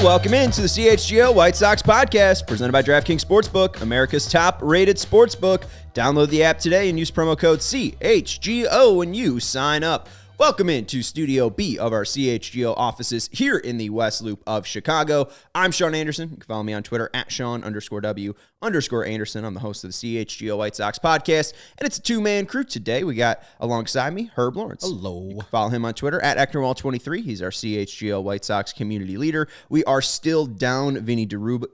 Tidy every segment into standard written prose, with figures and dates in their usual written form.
Welcome into the CHGO White Sox Podcast, presented by DraftKings Sportsbook, America's top-rated sportsbook. Download the app today and use promo code CHGO when you sign up. Welcome into Studio B of our CHGO offices here in the West Loop of Chicago. I'm Sean Anderson. You can follow me on Twitter at Sean_W_Anderson. I'm the host of the CHGO White Sox Podcast, and it's a two-man crew today. We got alongside me Herb Lawrence. Hello. You can follow him on Twitter at Ecknerwall23. He's our CHGO White Sox community leader. We are still down Vinny Duber,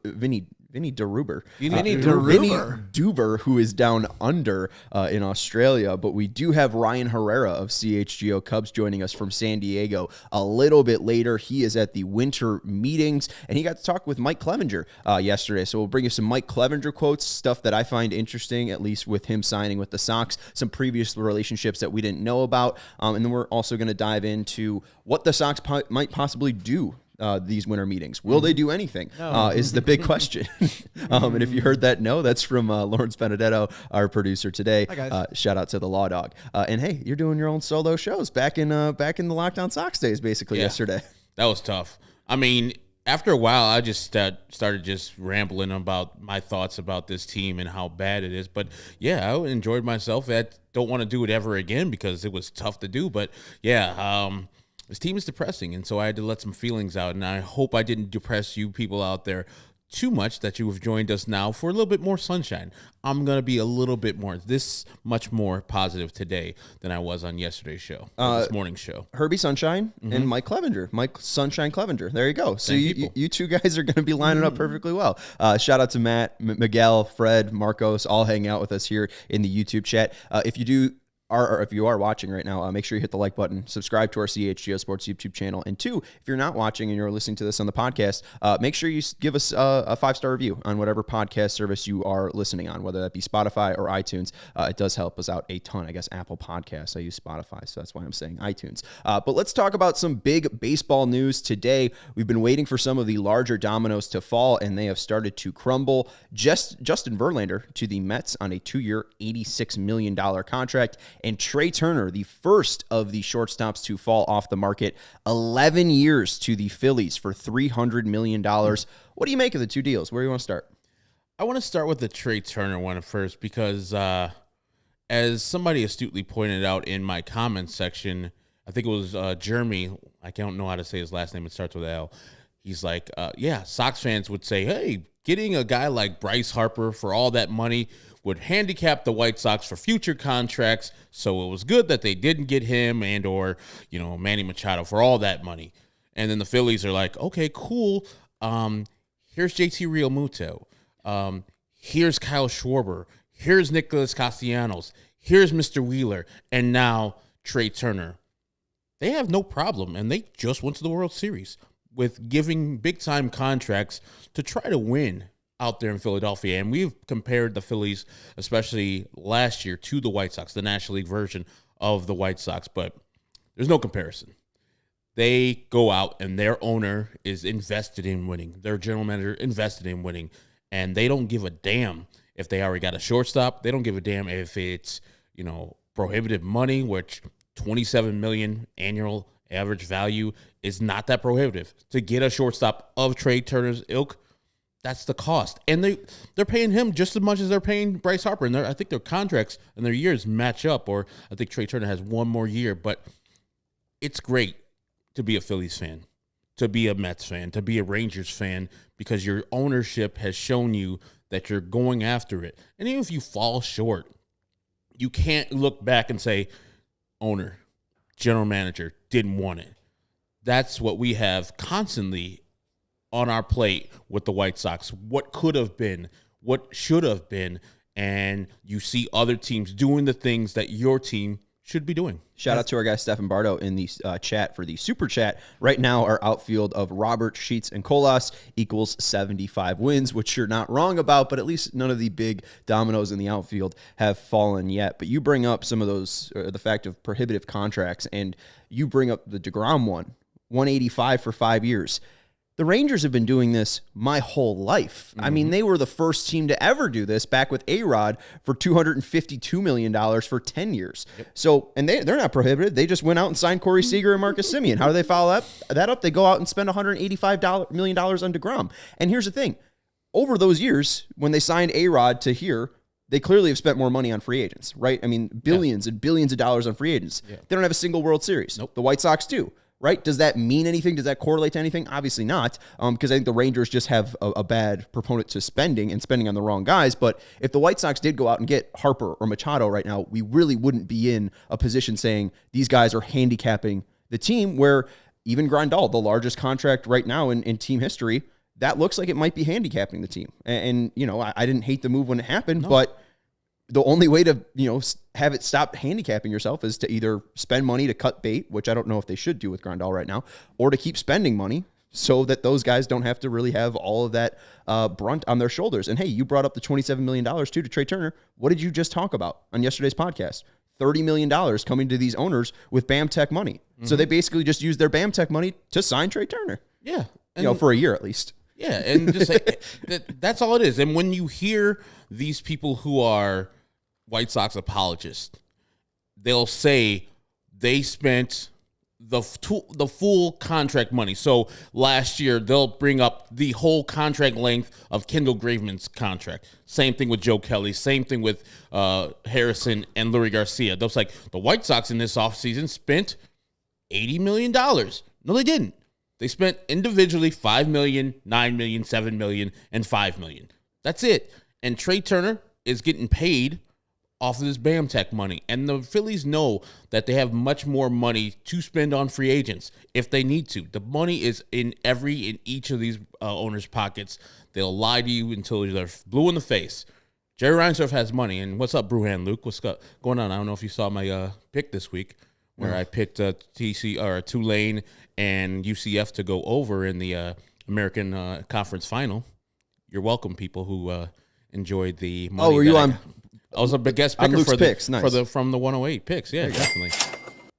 who is down under in Australia. But we do have Ryan Herrera of CHGO Cubs joining us from San Diego a little bit later. He is at the Winter Meetings, and he got to talk with Mike Clevinger yesterday. So we'll bring you some Mike Clevinger quotes, stuff that I find interesting, at least with him signing with the Sox, some previous relationships that we didn't know about. And then we're also going to dive into what the Sox might possibly do these winter meetings. Will they do anything is the big question. And if you heard that, that's from Lawrence Benedetto, our producer today. Hi, guys. Shout out to the Law Dog. And hey, you're doing your own solo shows back in the Lockdown Sox days, basically, yesterday. That was tough. I mean, after a while, I just started just rambling about my thoughts about this team and how bad it is. But yeah, I enjoyed myself. I don't want to do it ever again because it was tough to do. But yeah, this team is depressing, and so I had to let some feelings out, and I hope I didn't depress you people out there too much that you have joined us now for a little bit more sunshine. I'm going to be a little bit much more positive today than I was on yesterday's show, this morning's show. Herbie Sunshine and Mike Clevinger. Mike Sunshine Clevinger. There you go. So you two guys are going to be lining up perfectly well. Shout out to Matt, Miguel, Fred, Marcos, all hanging out with us here in the YouTube chat. If you are watching right now, make sure you hit the like button, subscribe to our CHGO Sports YouTube channel, and two, if you're not watching and you're listening to this on the podcast, make sure you give us a 5-star review on whatever podcast service you are listening on, whether that be Spotify or iTunes. It does help us out a ton. I guess Apple Podcasts, I use Spotify, so that's why I'm saying iTunes. But let's talk about some big baseball news today. We've been waiting for some of the larger dominoes to fall, and they have started to crumble. Justin Verlander to the Mets on a 2-year, $86 million contract. And Trey Turner, the first of the shortstops to fall off the market, 11 years to the Phillies for $300 million. What do you make of the two deals? Where do you want to start? I want to start with the Trey Turner one first because as somebody astutely pointed out in my comments section, I think it was Jeremy, I don't know how to say his last name, it starts with L. He's like, Sox fans would say, hey, getting a guy like Bryce Harper for all that money would handicap the White Sox for future contracts, so it was good that they didn't get him or Manny Machado for all that money. And then the Phillies are like, okay, cool. Here's JT Realmuto. Here's Kyle Schwarber. Here's Nicholas Castellanos. Here's Mr. Wheeler. And now Trey Turner. They have no problem, and they just went to the World Series with giving big-time contracts to try to win out there in Philadelphia. And we've compared the Phillies, especially last year, to the White Sox, the National League version of the White Sox, but there's no comparison. They go out and their owner is invested in winning. Their general manager invested in winning, and they don't give a damn if they already got a shortstop. They don't give a damn if it's, prohibitive money, which $27 million annual average value is not that prohibitive. To get a shortstop of Trey Turner's ilk, that's the cost. And they're paying him just as much as they're paying Bryce Harper. And I think their contracts and their years match up, or I think Trey Turner has one more year. But it's great to be a Phillies fan, to be a Mets fan, to be a Rangers fan, because your ownership has shown you that you're going after it. And even if you fall short, you can't look back and say, owner, general manager, didn't want it. That's what we have constantly on our plate with the White Sox. What could have been, what should have been, and you see other teams doing the things that your team should be doing. Shout out to our guy Stefan Bardo in the chat for the super chat. Right now, our outfield of Robert, Sheets, and Colas equals 75 wins, which you're not wrong about, but at least none of the big dominoes in the outfield have fallen yet. But you bring up some of those, the fact of prohibitive contracts, and you bring up the DeGrom one, 185 for 5 years. The Rangers have been doing this my whole life. I mean, they were the first team to ever do this back with A-Rod for $252 million for 10 years. Yep. So, and they're not prohibited. They just went out and signed Corey Seager and Marcus Semien. How do they follow that up? They go out and spend $185 million on DeGrom. And here's the thing. Over those years, when they signed A-Rod to here, they clearly have spent more money on free agents, right? I mean, billions and billions of dollars on free agents. Yeah. They don't have a single World Series. Nope. The White Sox do. Right? Does that mean anything? Does that correlate to anything? Obviously not, because I think the Rangers just have a bad proponent to spending and spending on the wrong guys. But if the White Sox did go out and get Harper or Machado right now, we really wouldn't be in a position saying these guys are handicapping the team, where even Grandal, the largest contract right now in team history, that looks like it might be handicapping the team. And you know, I didn't hate the move when it happened, but the only way to, have it stop handicapping yourself is to either spend money to cut bait, which I don't know if they should do with Grandal right now, or to keep spending money so that those guys don't have to really have all of that brunt on their shoulders. And hey, you brought up the $27 million too to Trey Turner. What did you just talk about on yesterday's podcast? $30 million coming to these owners with BAM Tech money. Mm-hmm. So they basically just used their BAM Tech money to sign Trey Turner. Yeah. For a year at least. Yeah. And just that's all it is. And when you hear these people who are White Sox apologists, they'll say they spent the full contract money. So last year, they'll bring up the whole contract length of Kendall Graveman's contract. Same thing with Joe Kelly. Same thing with Harrison and Lurie Garcia. They'll say the White Sox in this offseason spent $80 million. No, they didn't. They spent individually $5 million, $9 million, $7 million, and $5 million. That's it. And Trey Turner is getting paid off of this BAM Tech money. And the Phillies know that they have much more money to spend on free agents if they need to. The money is in each of these owners' pockets. They'll lie to you until they're blue in the face. Jerry Reinsdorf has money. And what's up, Bruhan Luke? What's going on? I don't know if you saw my pick this week where I picked Tulane and UCF to go over in the American Conference Final. You're welcome, people who enjoyed the money. Oh, were you on? I was a big guest picker for picks. Nice. From the 108 picks. Yeah, definitely.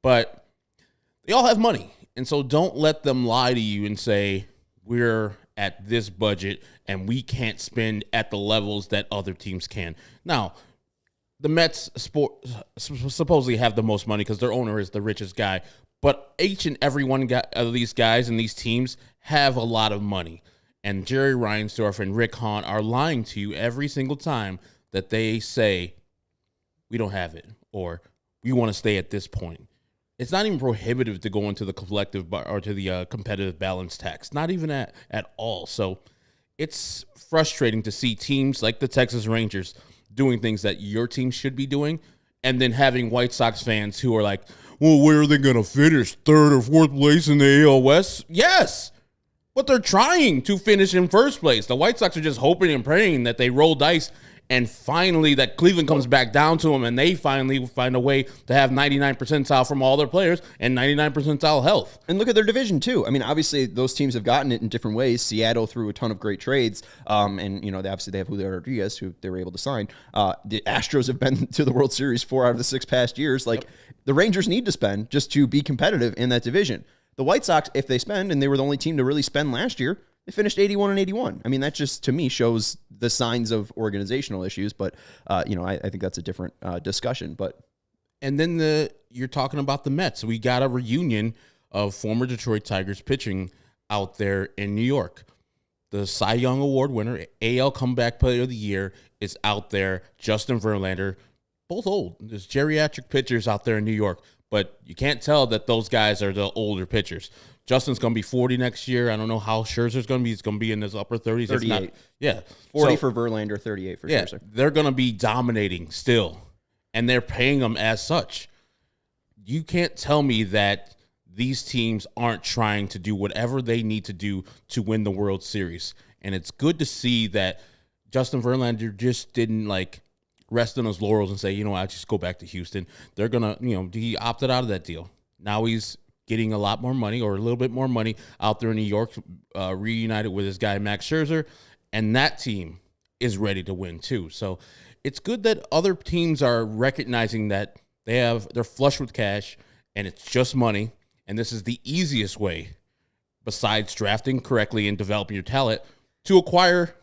But they all have money. And so don't let them lie to you and say, we're at this budget and we can't spend at the levels that other teams can. Now, the Mets supposedly have the most money because their owner is the richest guy. But each and every one of these guys and these teams have a lot of money. And Jerry Reinsdorf and Rick Hahn are lying to you every single time that they say, we don't have it, or we want to stay at this point. It's not even prohibitive to go into the collective or to the competitive balance tax, not even at all. So it's frustrating to see teams like the Texas Rangers doing things that your team should be doing, and then having White Sox fans who are like, well, where are they going to finish, third or fourth place in the AL West? Yes, but they're trying to finish in first place. The White Sox are just hoping and praying that they roll dice and finally that Cleveland comes back down to them and they finally find a way to have 99 percentile from all their players and 99 percentile health. And look at their division, too. I mean, obviously, those teams have gotten it in different ways. Seattle threw a ton of great trades. And, they have Julio Rodriguez, who they were able to sign. The Astros have been to the World Series 4 out of the 6 past years. The Rangers need to spend just to be competitive in that division. The White Sox, if they spend, and they were the only team to really spend last year, they finished 81-81. I mean, that just, to me, shows the signs of organizational issues. But, I think that's a different discussion. And then you're talking about the Mets. We got a reunion of former Detroit Tigers pitching out there in New York. The Cy Young Award winner, AL Comeback Player of the Year, is out there. Justin Verlander, both old. There's geriatric pitchers out there in New York. But you can't tell that those guys are the older pitchers. Justin's going to be 40 next year. I don't know how Scherzer's going to be. He's going to be in his upper 30s. 38. 40 for Verlander, 38 for Scherzer. They're going to be dominating still, and they're paying them as such. You can't tell me that these teams aren't trying to do whatever they need to do to win the World Series. And it's good to see that Justin Verlander just didn't, rest on his laurels and say, you know, I just go back to Houston. They're going to, you know, he opted out of that deal. Now he's getting a lot more money, or a little bit more money out there in New York, reunited with his guy, Max Scherzer. And that team is ready to win too. So it's good that other teams are recognizing that they're flush with cash and it's just money. And this is the easiest way, besides drafting correctly and developing your talent, to acquire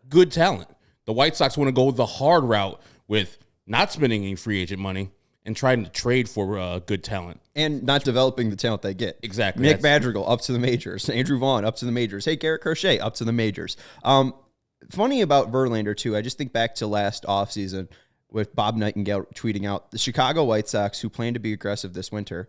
good talent. The White Sox want to go the hard route with not spending any free agent money and trying to trade for good talent. And not developing the talent they get. Exactly. Nick Madrigal up to the majors. Andrew Vaughn up to the majors. Hey, Garrett Crochet up to the majors. Funny about Verlander, too, I just think back to last offseason with Bob Nightingale tweeting out the Chicago White Sox, who plan to be aggressive this winter,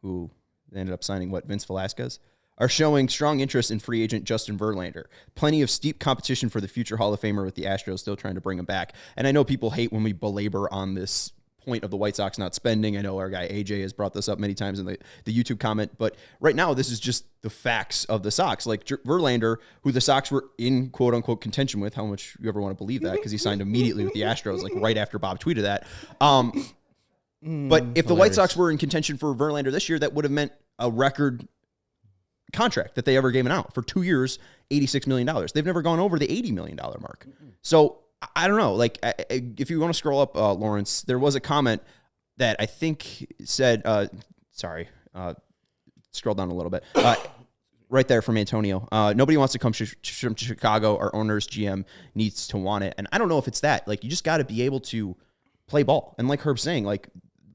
who ended up signing, Vince Velasquez, are showing strong interest in free agent Justin Verlander. Plenty of steep competition for the future Hall of Famer, with the Astros still trying to bring him back. And I know people hate when we belabor on this point of the White Sox not spending. I know our guy AJ has brought this up many times in the YouTube comment, but right now this is just the facts of the Sox. Like Verlander, who the Sox were in quote unquote contention with, how much you ever want to believe that, because he signed immediately with the Astros, like right after Bob tweeted that. But if the White Sox were in contention for Verlander this year, that would have meant a record contract that they ever given out for 2 years, $86 million. They've never gone over the $80 million mark. So I don't know. Like, if you want to scroll up, Lawrence, there was a comment that I think said, scroll down a little bit. Right there from Antonio. Nobody wants to come to Chicago. Our owner's GM needs to want it. And I don't know if it's that. Like, you just got to be able to play ball. And like Herb's saying, like,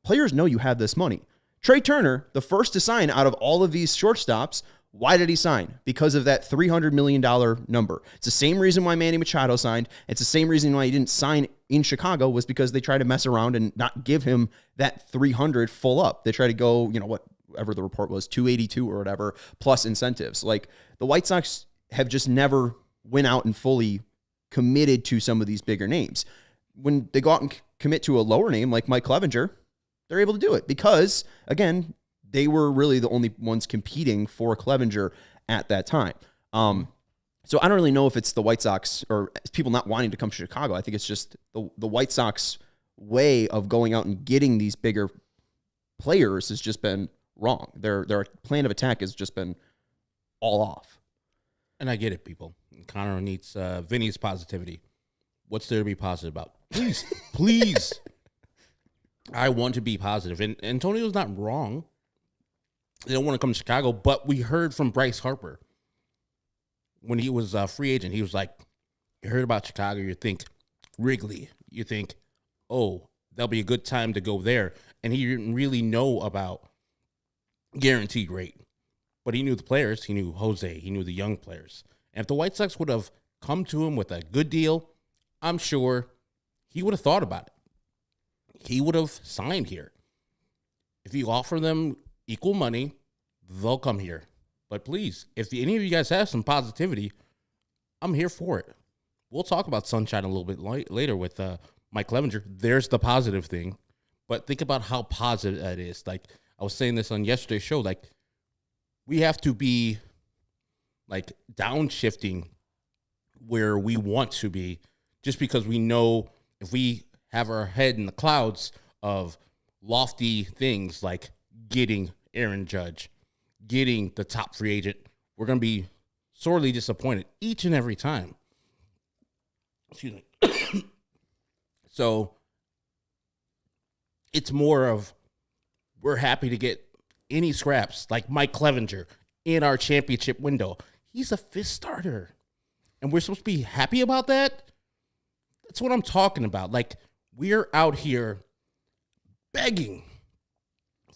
players know you have this money. Trey Turner, the first to sign out of all of these shortstops, why did he sign? Because of that $300 million number. It's the same reason why Manny Machado signed. It's the same reason why he didn't sign in Chicago, was because they tried to mess around and not give him that 300 full up. They tried to go, whatever the report was, 282 or whatever, plus incentives. Like, the White Sox have just never went out and fully committed to some of these bigger names. When they go out and commit to a lower name like Mike Clevinger, they're able to do it because, again, they were really the only ones competing for Clevinger at that time. So I don't really know if it's the White Sox or people not wanting to come to Chicago. I think it's just the White Sox way of going out and getting these bigger players has just been wrong. Their plan of attack has just been all off. And I get it, people. Connor needs Vinny's positivity. What's there to be positive about? Please, please. I want to be positive. And Antonio's not wrong. They don't want to come to Chicago, but we heard from Bryce Harper when he was a free agent. He was like, you heard about Chicago, you think Wrigley, you think, oh, that'll be a good time to go there. And he didn't really know about guaranteed rate, but he knew the players. He knew Jose. He knew the young players. And if the White Sox would have come to him with a good deal, I'm sure he would have thought about it. He would have signed here. If you offer them equal money, they'll come here. But please, if any of you guys have some positivity, I'm here for it. We'll talk about Sunshine a little bit later with Mike Clevinger. There's the positive thing. But think about how positive that is. Like, I was saying this on yesterday's show, like, we have to be, like, downshifting where we want to be just because we know if we have our head in the clouds of lofty things like getting Aaron Judge, getting the top free agent, we're going to be sorely disappointed each and every time. Excuse me. So it's more of we're happy to get any scraps like Mike Clevinger in our championship window. He's a fifth starter. And we're supposed to be happy about that? That's what I'm talking about. Like, we're out here begging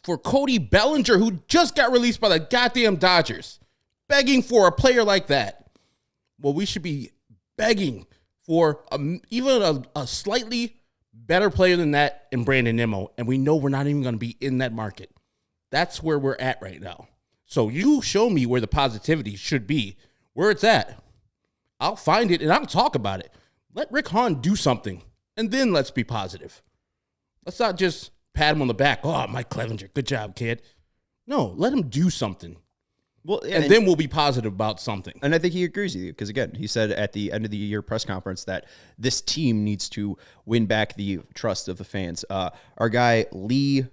for Cody Bellinger, who just got released by the goddamn Dodgers, begging for a player like that. Well, we should be begging for even a slightly better player than that in Brandon Nimmo, and we know we're not even going to be in that market. That's where we're at right now. So you show me where the positivity should be, where it's at. I'll find it, and I'll talk about it. Let Rick Hahn do something, and then let's be positive. Let's not just pat him on the back. Oh, Mike Clevinger, good job, kid. No, let him do something. Well, and then we'll be positive about something. And I think he agrees with you because, again, he said at the end of the year press conference that this team needs to win back the trust of the fans. Our guy Lee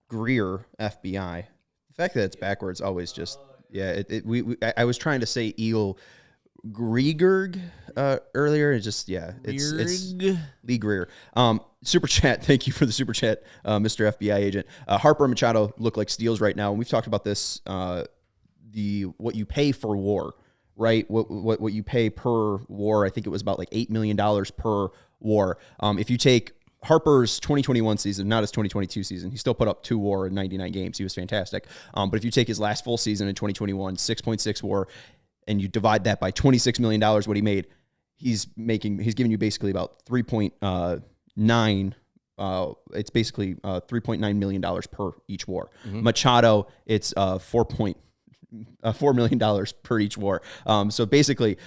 Greer, FBI. The fact that it's backwards always just I was trying to say Eagle Griegerg earlier. It's Lee Greer. Super chat. Thank you for the super chat, Mr. FBI agent. Harper and Machado look like steals right now. And we've talked about this. What you pay for WAR, right? What you pay per WAR. I think it was about like $8 million per WAR. If you take Harper's 2021 season, not his 2022 season, he still put up 2 WAR in 99 games. He was fantastic. But if you take his last full season in 2021, 6.6 WAR, and you divide that by $26 million, what he made, he's giving you basically about 3.9. It's basically $3.9 million per each WAR. Mm-hmm. Machado, it's $4 million per each WAR. So basically,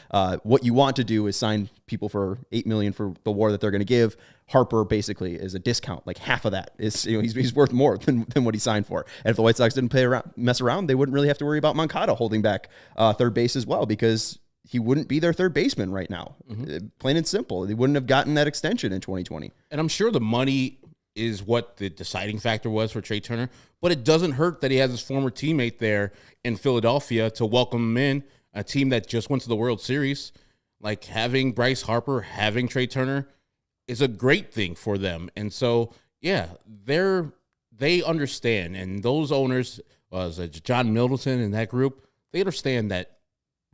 what you want to do is sign people for $8 million for the WAR that they're going to give. Harper basically is a discount, like half of that is, he's worth more than what he signed for. And if the White Sox didn't mess around, they wouldn't really have to worry about Moncada holding back third base as well, because he wouldn't be their third baseman right now. Mm-hmm. Plain and simple. They wouldn't have gotten that extension in 2020. And I'm sure the money is what the deciding factor was for Trey Turner, but it doesn't hurt that he has his former teammate there in Philadelphia to welcome him in, a team that just went to the World Series. Like, having Bryce Harper, having Trey Turner is a great thing for them. And so, yeah, they understand. And those owners, John Middleton and that group, they understand that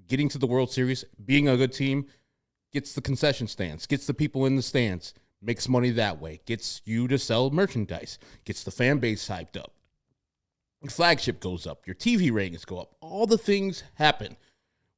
getting to the World Series, being a good team, gets the concession stands, gets the people in the stands, makes money that way, gets you to sell merchandise, gets the fan base hyped up. Your flagship goes up, your TV ratings go up. All the things happen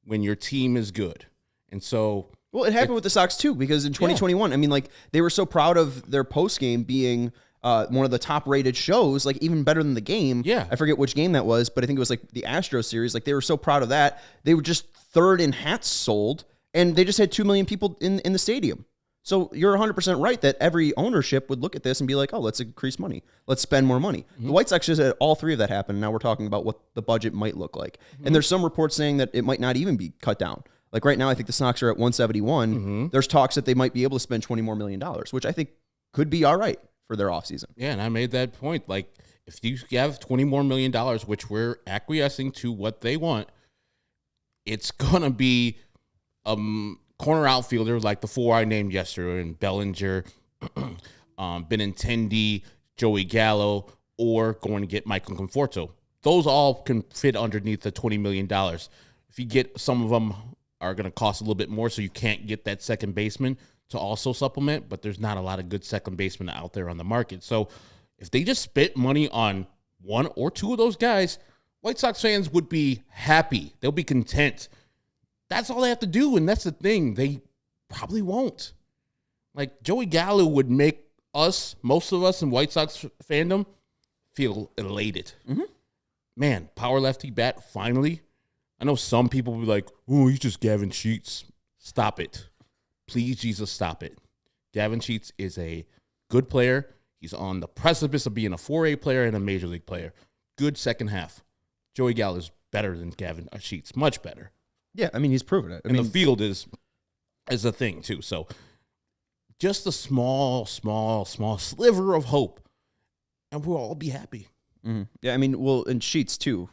when your team is good. And so... Well, it happened with the Sox, too, because in 2021, I mean, like, they were so proud of their postgame being one of the top-rated shows, like, even better than the game. Yeah. I forget which game that was, but I think it was, like, the Astros series. Like, they were so proud of that. They were just third in hats sold, and they just had 2 million people in the stadium. So you're 100% right that every ownership would look at this and be like, oh, let's increase money. Let's spend more money. Mm-hmm. The White Sox just had all 3 of that happen, and now we're talking about what the budget might look like. Mm-hmm. And there's some reports saying that it might not even be cut down. Like right now, I think the Sox are at 171. Mm-hmm. There's talks that they might be able to spend $20 more million, which I think could be all right for their offseason. Yeah, and I made that point. Like, if you have $20 more million, which we're acquiescing to what they want, it's going to be corner outfielder like the 4 I named yesterday, and Bellinger, Benintendi, Joey Gallo, or going to get Michael Conforto. Those all can fit underneath the $20 million. If you get some of them are going to cost a little bit more, so you can't get that second baseman to also supplement, but there's not a lot of good second basemen out there on the market. So if they just spent money on 1 or 2 of those guys, White Sox fans would be happy. They'll be content. That's all they have to do, and that's the thing. They probably won't. Like, Joey Gallo would make most of us in White Sox fandom, feel elated. Mm-hmm. Man, power lefty bat, finally. I know some people will be like, oh, he's just Gavin Sheets. Stop it. Please, Jesus, stop it. Gavin Sheets is a good player. He's on the precipice of being a 4A player and a major league player. Good second half. Joey Gallo is better than Gavin Sheets. Much better. Yeah, I mean, he's proven it. The field is a thing, too. So just a small sliver of hope, and we'll all be happy. Mm-hmm. Yeah, I mean, well, in Sheets, too,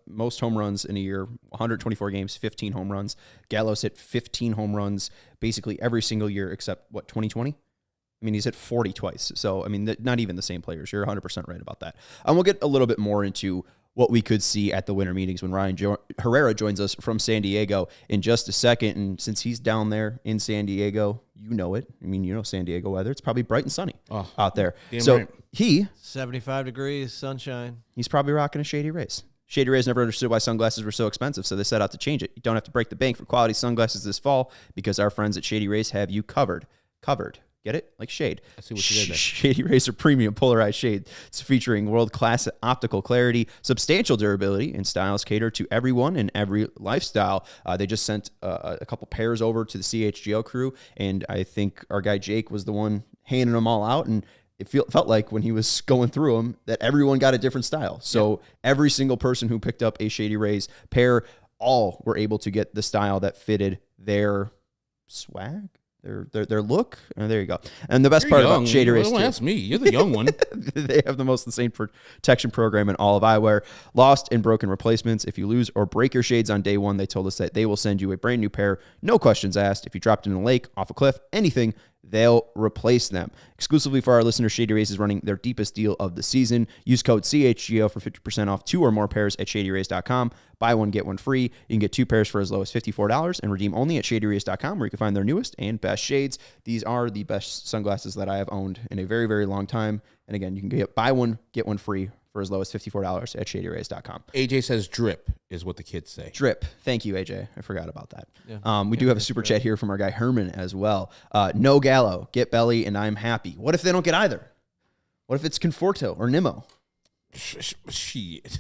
most home runs in a year, 124 games, 15 home runs. Gallo's hit 15 home runs basically every single year except, 2020? I mean, he's hit 40 twice. So, I mean, not even the same players. You're 100% right about that. And we'll get a little bit more into what we could see at the winter meetings when Ryan Herrera joins us from San Diego in just a second. And since he's down there in San Diego, you know it. I mean, you know San Diego weather. It's probably bright and sunny out there. So right. 75 degrees, sunshine. He's probably rocking a Shady Rays. Shady Rays never understood why sunglasses were so expensive, so they set out to change it. You don't have to break the bank for quality sunglasses this fall because our friends at Shady Rays have you covered. Get it? Like shade. I see what you did there. Shady Rays are premium polarized shade. It's featuring world-class optical clarity, substantial durability, and styles cater to everyone and every lifestyle. They just sent a couple pairs over to the CHGO crew, and I think our guy Jake was the one handing them all out, and it felt like when he was going through them that everyone got a different style. So every single person who picked up a Shady Rays pair, all were able to get the style that fitted their swag, their look. And there you go. And the best part about Shady Rays, don't ask me. You're the young one. They have the most insane protection program in all of eyewear. Lost and broken replacements. If you lose or break your shades on day one, they told us that they will send you a brand new pair. No questions asked. If you dropped in a lake, off a cliff, anything, they'll replace them. Exclusively for our listeners, Shady Rays is running their deepest deal of the season. Use code CHGO for 50% off 2 or more pairs at shadyrays.com. Buy one, get one free. You can get 2 pairs for as low as $54 and redeem only at shadyrays.com, where you can find their newest and best shades. These are the best sunglasses that I have owned in a very, very long time. And again, you can buy one, get one free for as low as $54 at shadyrays.com. AJ says drip is what the kids say. Drip. Thank you, AJ. I forgot about that. Yeah. We do have a super chat here from our guy Herman as well. No Gallo, get Belly, and I'm happy. What if they don't get either? What if it's Conforto or Nimmo? Shit.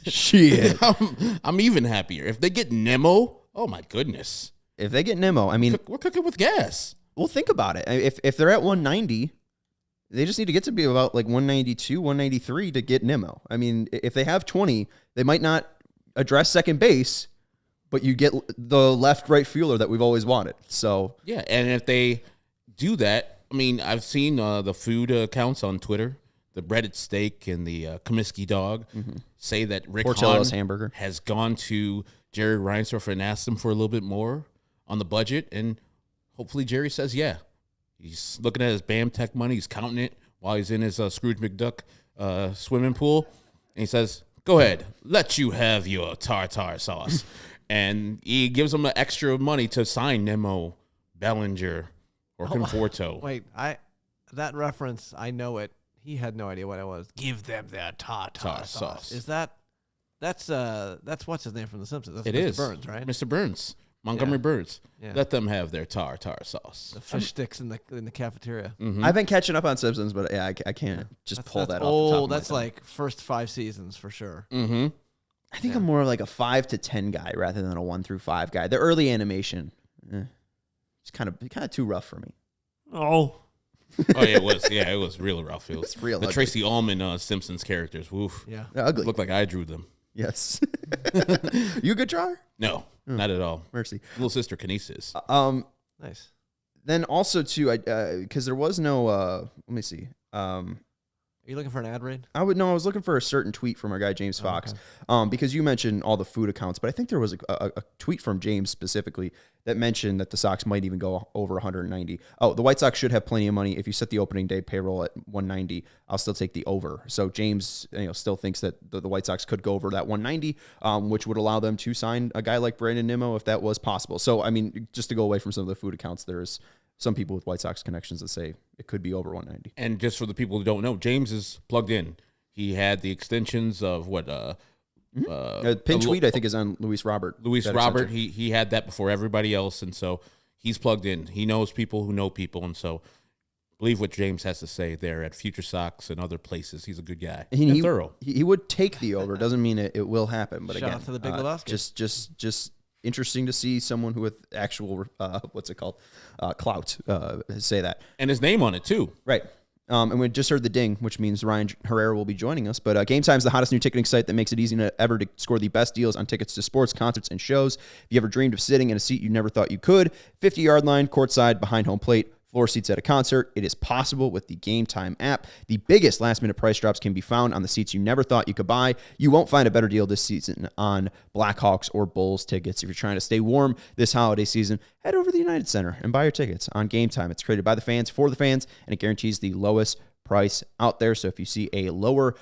I'm even happier. If they get Nemo, oh my goodness. If they get Nimmo, I mean, we're cooking with gas. Well, think about it. If they're at 190, they just need to get to be about like 192, 193 to get Nimmo. I mean, if they have 20, they might not address second base, but you get the left-right fielder that we've always wanted. So yeah, and if they do that, I mean, I've seen the food accounts on Twitter, the breaded steak and the Comiskey dog, say that Rick Portillo's Hahn hamburger has gone to Jerry Reinsdorf and asked him for a little bit more on the budget, and hopefully Jerry says yeah. He's looking at his BAM Tech money. He's counting it while he's in his Scrooge McDuck swimming pool. And he says, go ahead, let you have your tartar sauce. And he gives him extra money to sign Nemo, Bellinger, or Conforto. Wait, that reference, I know it. He had no idea what it was. Give them their tartar sauce. Is that's what's his name from The Simpsons? That's Mr. Burns, right? Mr. Burns. Montgomery Birds. Yeah. Let them have their tartar sauce. The fish sticks in the cafeteria. Mm-hmm. I've been catching up on Simpsons, but yeah, I can't pull that off. Oh, that's like first 5 seasons for sure. Mm-hmm. I think I'm more like a 5 to 10 guy rather than a 1 through 5 guy. The early animation, it's kind of too rough for me. Oh yeah, it was. Yeah, it was real rough. It was real. The ugly. Tracy Ullman Simpsons characters. Oof. Yeah, they're ugly. Looked like I drew them. Yes. You a good drawer? No, not at all. Mercy. Little sister Kinesis. Nice. Then also too, because there was no. Let me see. Are you looking for an ad read? I was looking for a certain tweet from our guy James Fox, because you mentioned all the food accounts, but I think there was a tweet from James specifically that mentioned that the Sox might even go over 190. Oh, the White Sox should have plenty of money. If you set the opening day payroll at 190, I'll still take the over. So James, still thinks that the White Sox could go over that 190, which would allow them to sign a guy like Brandon Nimmo if that was possible. So I mean, just to go away from some of the food accounts, there's some people with White Sox connections that say it could be over 190. And just for the people who don't know, James is plugged in. He had the extensions of what? Pin tweet, I think, is on Luis Robert. Luis Robert, he had that before everybody else, and so he's plugged in. He knows people who know people, and so believe what James has to say there at Future Sox and other places. He's a good guy and thorough. He would take the over. Doesn't mean it will happen, but Shout again, out to the Big Lebowski. Just interesting to see someone who with actual clout say that, and his name on it too. Right. And we just heard the ding, which means Ryan Herrera will be joining us. But Game Time is the hottest new ticketing site that makes it easy to score the best deals on tickets to sports, concerts, and shows. If you ever dreamed of sitting in a seat you never thought you could, 50-yard line, courtside, behind home plate, floor seats at a concert, it is possible with the Game Time app. The biggest last-minute price drops can be found on the seats you never thought you could buy. You won't find a better deal this season on Blackhawks or Bulls tickets. If you're trying to stay warm this holiday season, head over to the United Center and buy your tickets on Game Time. It's created by the fans for the fans, and it guarantees the lowest price out there. So if you see a lower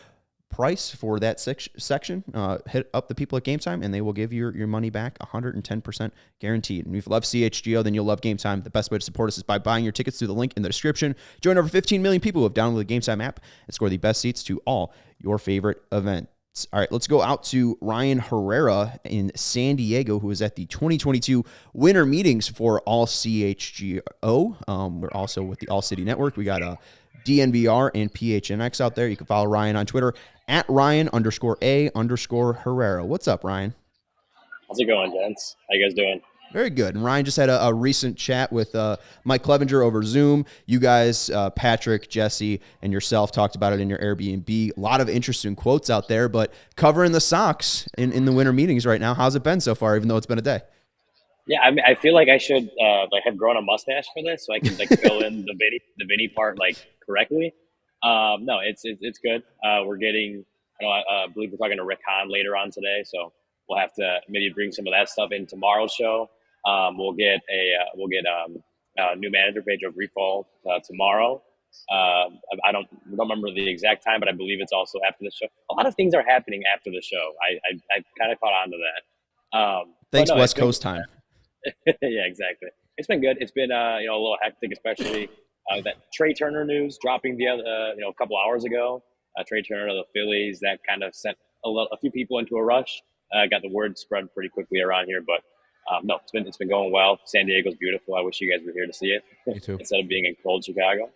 price for that section, hit up the people at Game Time, and they will give you your money back 110% guaranteed. And if you love CHGO, then you'll love Game Time. The best way to support us is by buying your tickets through the link in the description. Join over 15 million people who have downloaded the Game Time app and score the best seats to all your favorite events. All right, let's go out to Ryan Herrera in San Diego, who is at the 2022 Winter Meetings for All CHGO. We're also with the All City Network. We got DNVR and PHNX out there. You can follow Ryan on Twitter at Ryan_A_Herrera. What's up, Ryan? How's it going, gents? How you guys doing? Very good. And Ryan just had a recent chat with Mike Clevinger over Zoom. You guys, Patrick, Jesse, and yourself talked about it in your Airbnb. A lot of interesting quotes out there, but covering the Sox in the winter meetings right now, how's it been so far, even though it's been a day? Yeah, I mean, I feel like I should have grown a mustache for this, so I can fill in the Vinny part correctly. No, it's good. We're getting. I believe we're talking to Rick Hahn later on today, so we'll have to maybe bring some of that stuff in tomorrow's show. We'll get a new manager, Pedro Referral, tomorrow. I don't remember the exact time, but I believe it's also after the show. A lot of things are happening after the show. I kind of caught on to that. Thanks, West Coast time. Yeah, exactly. It's been good. It's been a little hectic, especially that Trey Turner news dropping the other a couple hours ago. Trey Turner of the Phillies, that kind of sent a few people into a rush. Got the word spread pretty quickly around here, but no, it's been going well. San Diego's beautiful. I wish you guys were here to see it. Me too. Instead of being in cold Chicago.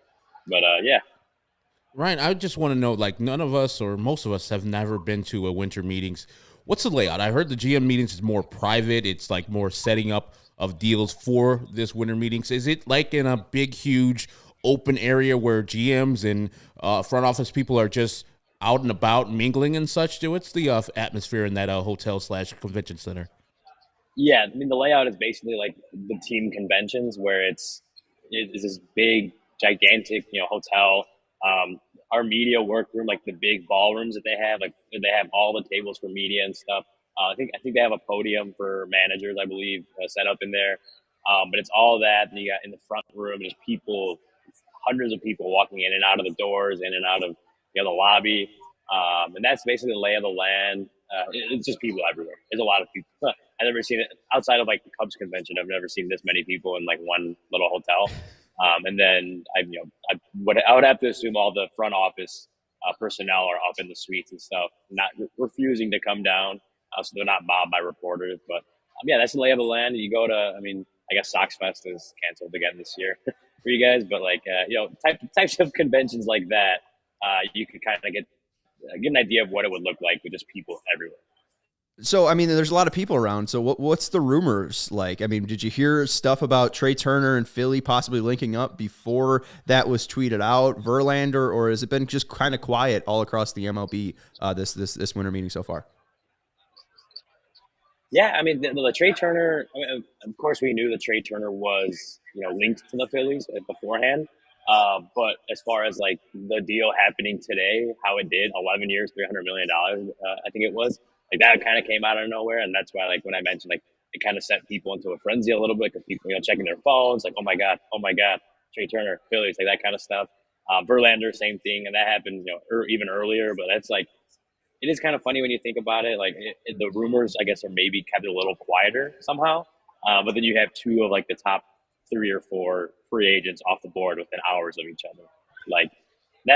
But yeah. Ryan, I just want to know, none of us or most of us have never been to a winter meetings. What's the layout? I heard the GM meetings is more private. It's more setting up of deals for this winter meetings. Is it in a big, huge open area where GMs and front office people are just out and about mingling and such? What's the atmosphere in that hotel/convention center? Yeah, I mean, the layout is basically like the team conventions where it's this big, gigantic, hotel. Our media workroom, the big ballrooms that they have all the tables for media and stuff. I think they have a podium for managers, I believe, set up in there. But it's all that. And you got in the front room, there's people, hundreds of people walking in and out of the doors, in and out of the lobby. And that's basically the lay of the land. It's just people everywhere. There's a lot of people. I've never seen it outside of the Cubs convention. I've never seen this many people in one little hotel. And then I would have to assume all the front office personnel are up in the suites and stuff, not refusing to come down, so they're not mobbed by reporters. But yeah, that's the lay of the land. You go to, I guess Sox Fest is canceled again this year for you guys, but types of conventions like that, you could kind of get an idea of what it would look like with just people everywhere. So, there's a lot of people around. So what's the rumors like? Did you hear stuff about Trey Turner and Philly possibly linking up before that was tweeted out, Verlander, or has it been just kind of quiet all across the MLB this winter meeting so far? Yeah, the Trey Turner, of course we knew that Trey Turner was, linked to the Phillies beforehand. But as far as the deal happening today, how it did, 11 years, $300 million, I think it was, that kind of came out of nowhere. And that's why, when I mentioned, it kind of sent people into a frenzy a little bit because people, checking their phones, oh my God, Trey Turner, Phillies, that kind of stuff. Verlander, same thing. And that happened, even earlier, but that's it is kind of funny when you think about it. The rumors, I guess, are maybe kept a little quieter somehow. But then you have two of the top 3 or 4 free agents off the board within hours of each other.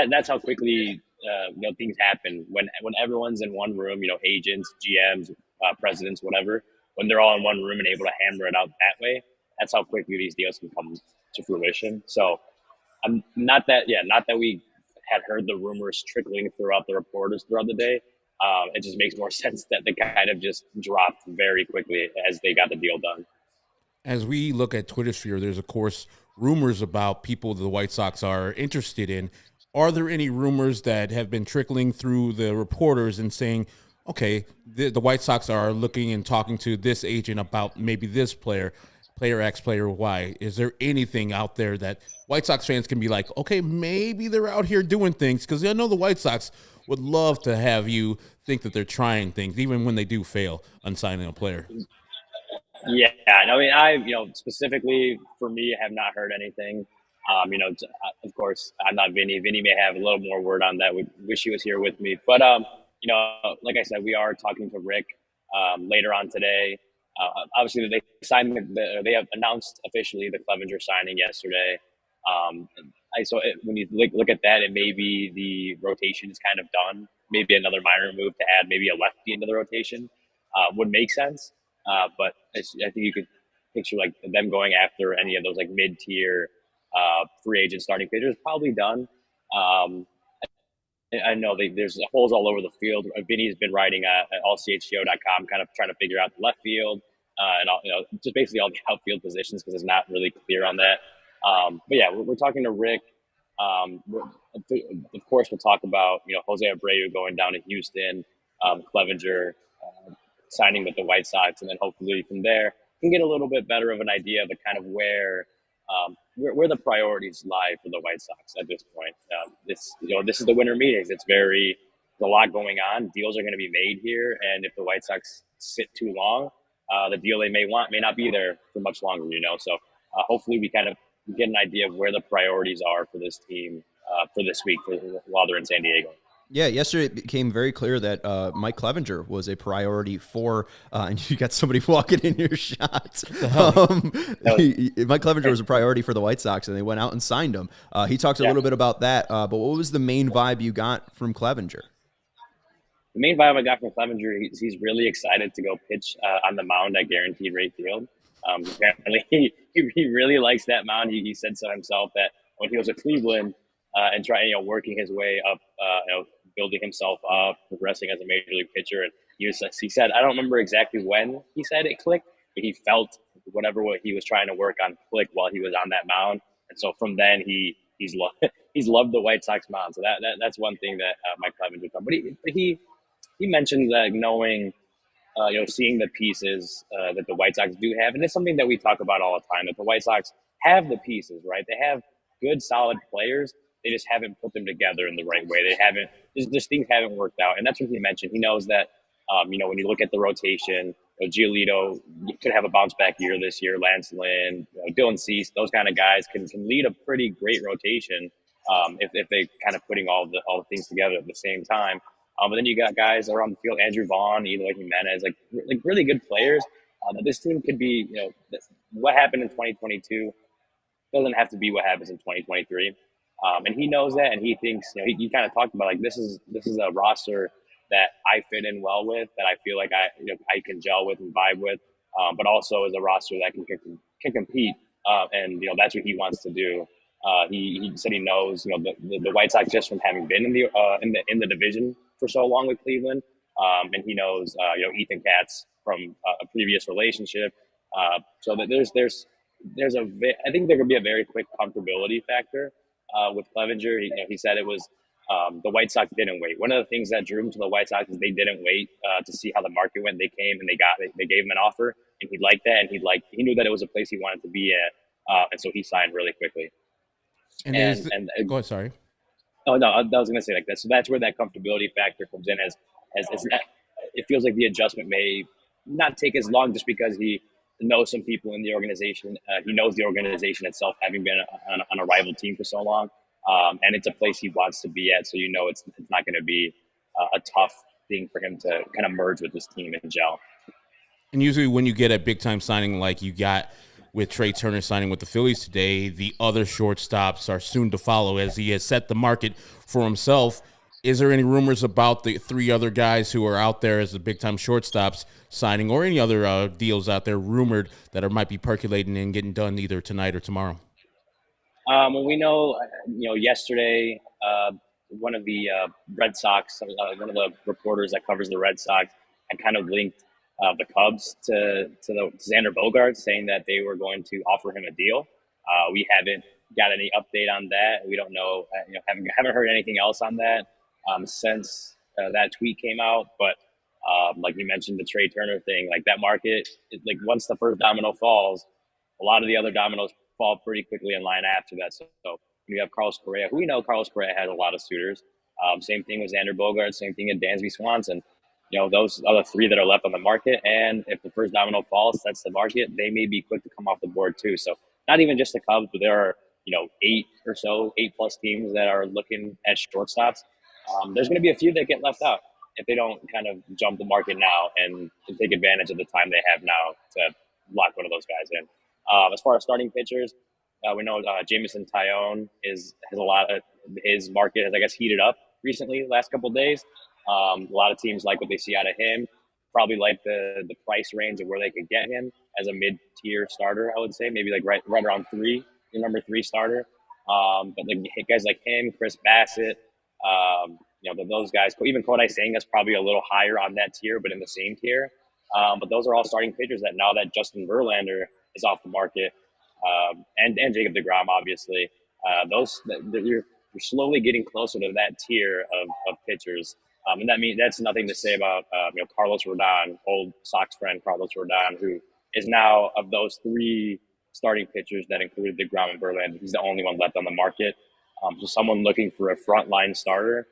That's how quickly things happen when everyone's in one room. Agents, GMs, presidents, whatever. When they're all in one room and able to hammer it out that way, that's how quickly these deals can come to fruition. So I'm not that we had heard the rumors trickling throughout the reporters throughout the day. It just makes more sense that they kind of just dropped very quickly as they got the deal done. As we look at Twitter sphere, there's, of course, rumors about people the White Sox are interested in. Are there any rumors that have been trickling through the reporters and saying, okay, the White Sox are looking and talking to this agent about maybe this player X, player Y? Is there anything out there that White Sox fans can be like, okay, maybe they're out here doing things? Because I know the White Sox would love to have you think that they're trying things, even when they do fail on signing a player. Yeah, I specifically for me, have not heard anything. Of course, I'm not Vinny. Vinny may have a little more word on that. We wish he was here with me. But, like I said, we are talking to Rick later on today. Obviously, they signed. They have announced officially the Clevinger signing yesterday. When you look at that, it may be the rotation is kind of done. Maybe another minor move to add maybe a lefty into the rotation would make sense. But I think you could picture them going after any of those mid-tier free agent starting pitchers. Probably done. I know there's holes all over the field. Vinny's been writing at allchgo.com, kind of trying to figure out the left field. and all, just basically all the outfield positions because it's not really clear on that. But yeah, we're talking to Rick. Of course, we'll talk about Jose Abreu going down to Houston, Clevinger signing with the White Sox, and then hopefully from there can get a little bit better of an idea of the kind of where the priorities lie for the White Sox at this point. This is the winter meetings. There's a lot going on. Deals are going to be made here, and if the White Sox sit too long, the deal they may want may not be there for much longer. So hopefully we kind of get an idea of where the priorities are for this team for this week while they're in San Diego. Yeah, yesterday it became very clear that Mike Clevinger was a priority for, and you got somebody walking in your shot. Mike Clevinger was a priority for the White Sox, and they went out and signed him. He talked a little bit about that, but what was the main vibe you got from Clevinger? The main vibe I got from Clevinger, he's really excited to go pitch on the mound at Guaranteed Rate Field. Apparently, he really likes that mound. He said so himself that when he was at Cleveland and trying, working his way up, building himself up, progressing as a major league pitcher, and he said, I don't remember exactly when he said it clicked, but he felt whatever he was trying to work on click while he was on that mound, and so from then he's loved the White Sox mound. So that's one thing that Mike Clevinger done. But he mentioned that knowing. Seeing the pieces that the White Sox do have. And it's something that we talk about all the time, that the White Sox have the pieces, right? They have good, solid players. They just haven't put them together in the right way. These things haven't worked out. And that's what he mentioned. He knows that, when you look at the rotation, Giolito could have a bounce back year this year. Lance Lynn, Dylan Cease, those kind of guys can lead a pretty great rotation if they kind of putting all the things together at the same time. But then you got guys around the field, Andrew Vaughn, Eloy Jimenez, like really good players. That this team could be, what happened in 2022 doesn't have to be what happens in 2023. And he knows that, and he thinks, he kind of talked about like this is a roster that I fit in well with, that I feel like I can gel with and vibe with, but also is a roster that can compete, and that's what he wants to do. He said he knows the White Sox just from having been in the division for so long with Cleveland, and he knows Ethan Katz from a previous relationship. So that I think there could be a very quick comfortability factor with Clevinger. He said it was the White Sox didn't wait. One of the things that drew him to the White Sox is they didn't wait to see how the market went. They came and they gave him an offer, and he liked that, and he knew that it was a place he wanted to be at, and so he signed really quickly. And go ahead, sorry. Oh no, I was going to say like that. So that's where that comfortability factor comes in. As it feels like the adjustment may not take as long, just because he knows some people in the organization. He knows the organization itself, having been on a rival team for so long, and it's a place he wants to be at. So it's not going to be a tough thing for him to kind of merge with this team and gel. And usually, when you get a big time signing like you got with Trey Turner signing with the Phillies today, the other shortstops are soon to follow as he has set the market for himself. Is there any rumors about the three other guys who are out there as the big-time shortstops signing, or any other deals out there rumored that might be percolating and getting done either tonight or tomorrow? Well, we know, yesterday, one of the Red Sox, one of the reporters that covers the Red Sox, had kind of linked the Cubs to Xander Bogaerts, saying that they were going to offer him a deal. We haven't got any update on that. We don't know. Haven't heard anything else on that since that tweet came out. But like you mentioned, the Trey Turner thing, like that market, like once the first domino falls, a lot of the other dominoes fall pretty quickly in line after that. So you have Carlos Correa, who we know Carlos Correa has a lot of suitors. Same thing with Xander Bogaerts. Same thing with Dansby Swanson. Those are the three that are left on the market. And if the first domino falls, that's the market. They may be quick to come off the board too. So not even just the Cubs, but there are, 8 plus teams that are looking at shortstops. There's going to be a few that get left out if they don't kind of jump the market now and take advantage of the time they have now to lock one of those guys in. As far as starting pitchers, we know Jameson Taillon has a lot of his market has, I guess, heated up recently the last couple of days. A lot of teams like what they see out of him, probably like the price range of where they could get him as a mid-tier starter, I would say, maybe like right around 3, the number 3 starter. But like guys like him, Chris Bassett, those guys, even Kodai Senga's probably a little higher on that tier, but in the same tier. But those are all starting pitchers that now that Justin Verlander is off the market, and Jacob deGrom, obviously, you're slowly getting closer to that tier of pitchers. And that's nothing to say about Carlos Rodon, old Sox friend Carlos Rodon, who is now, of those three starting pitchers that included deGrom and Verlander, he's the only one left on the market. So someone looking for a frontline starter,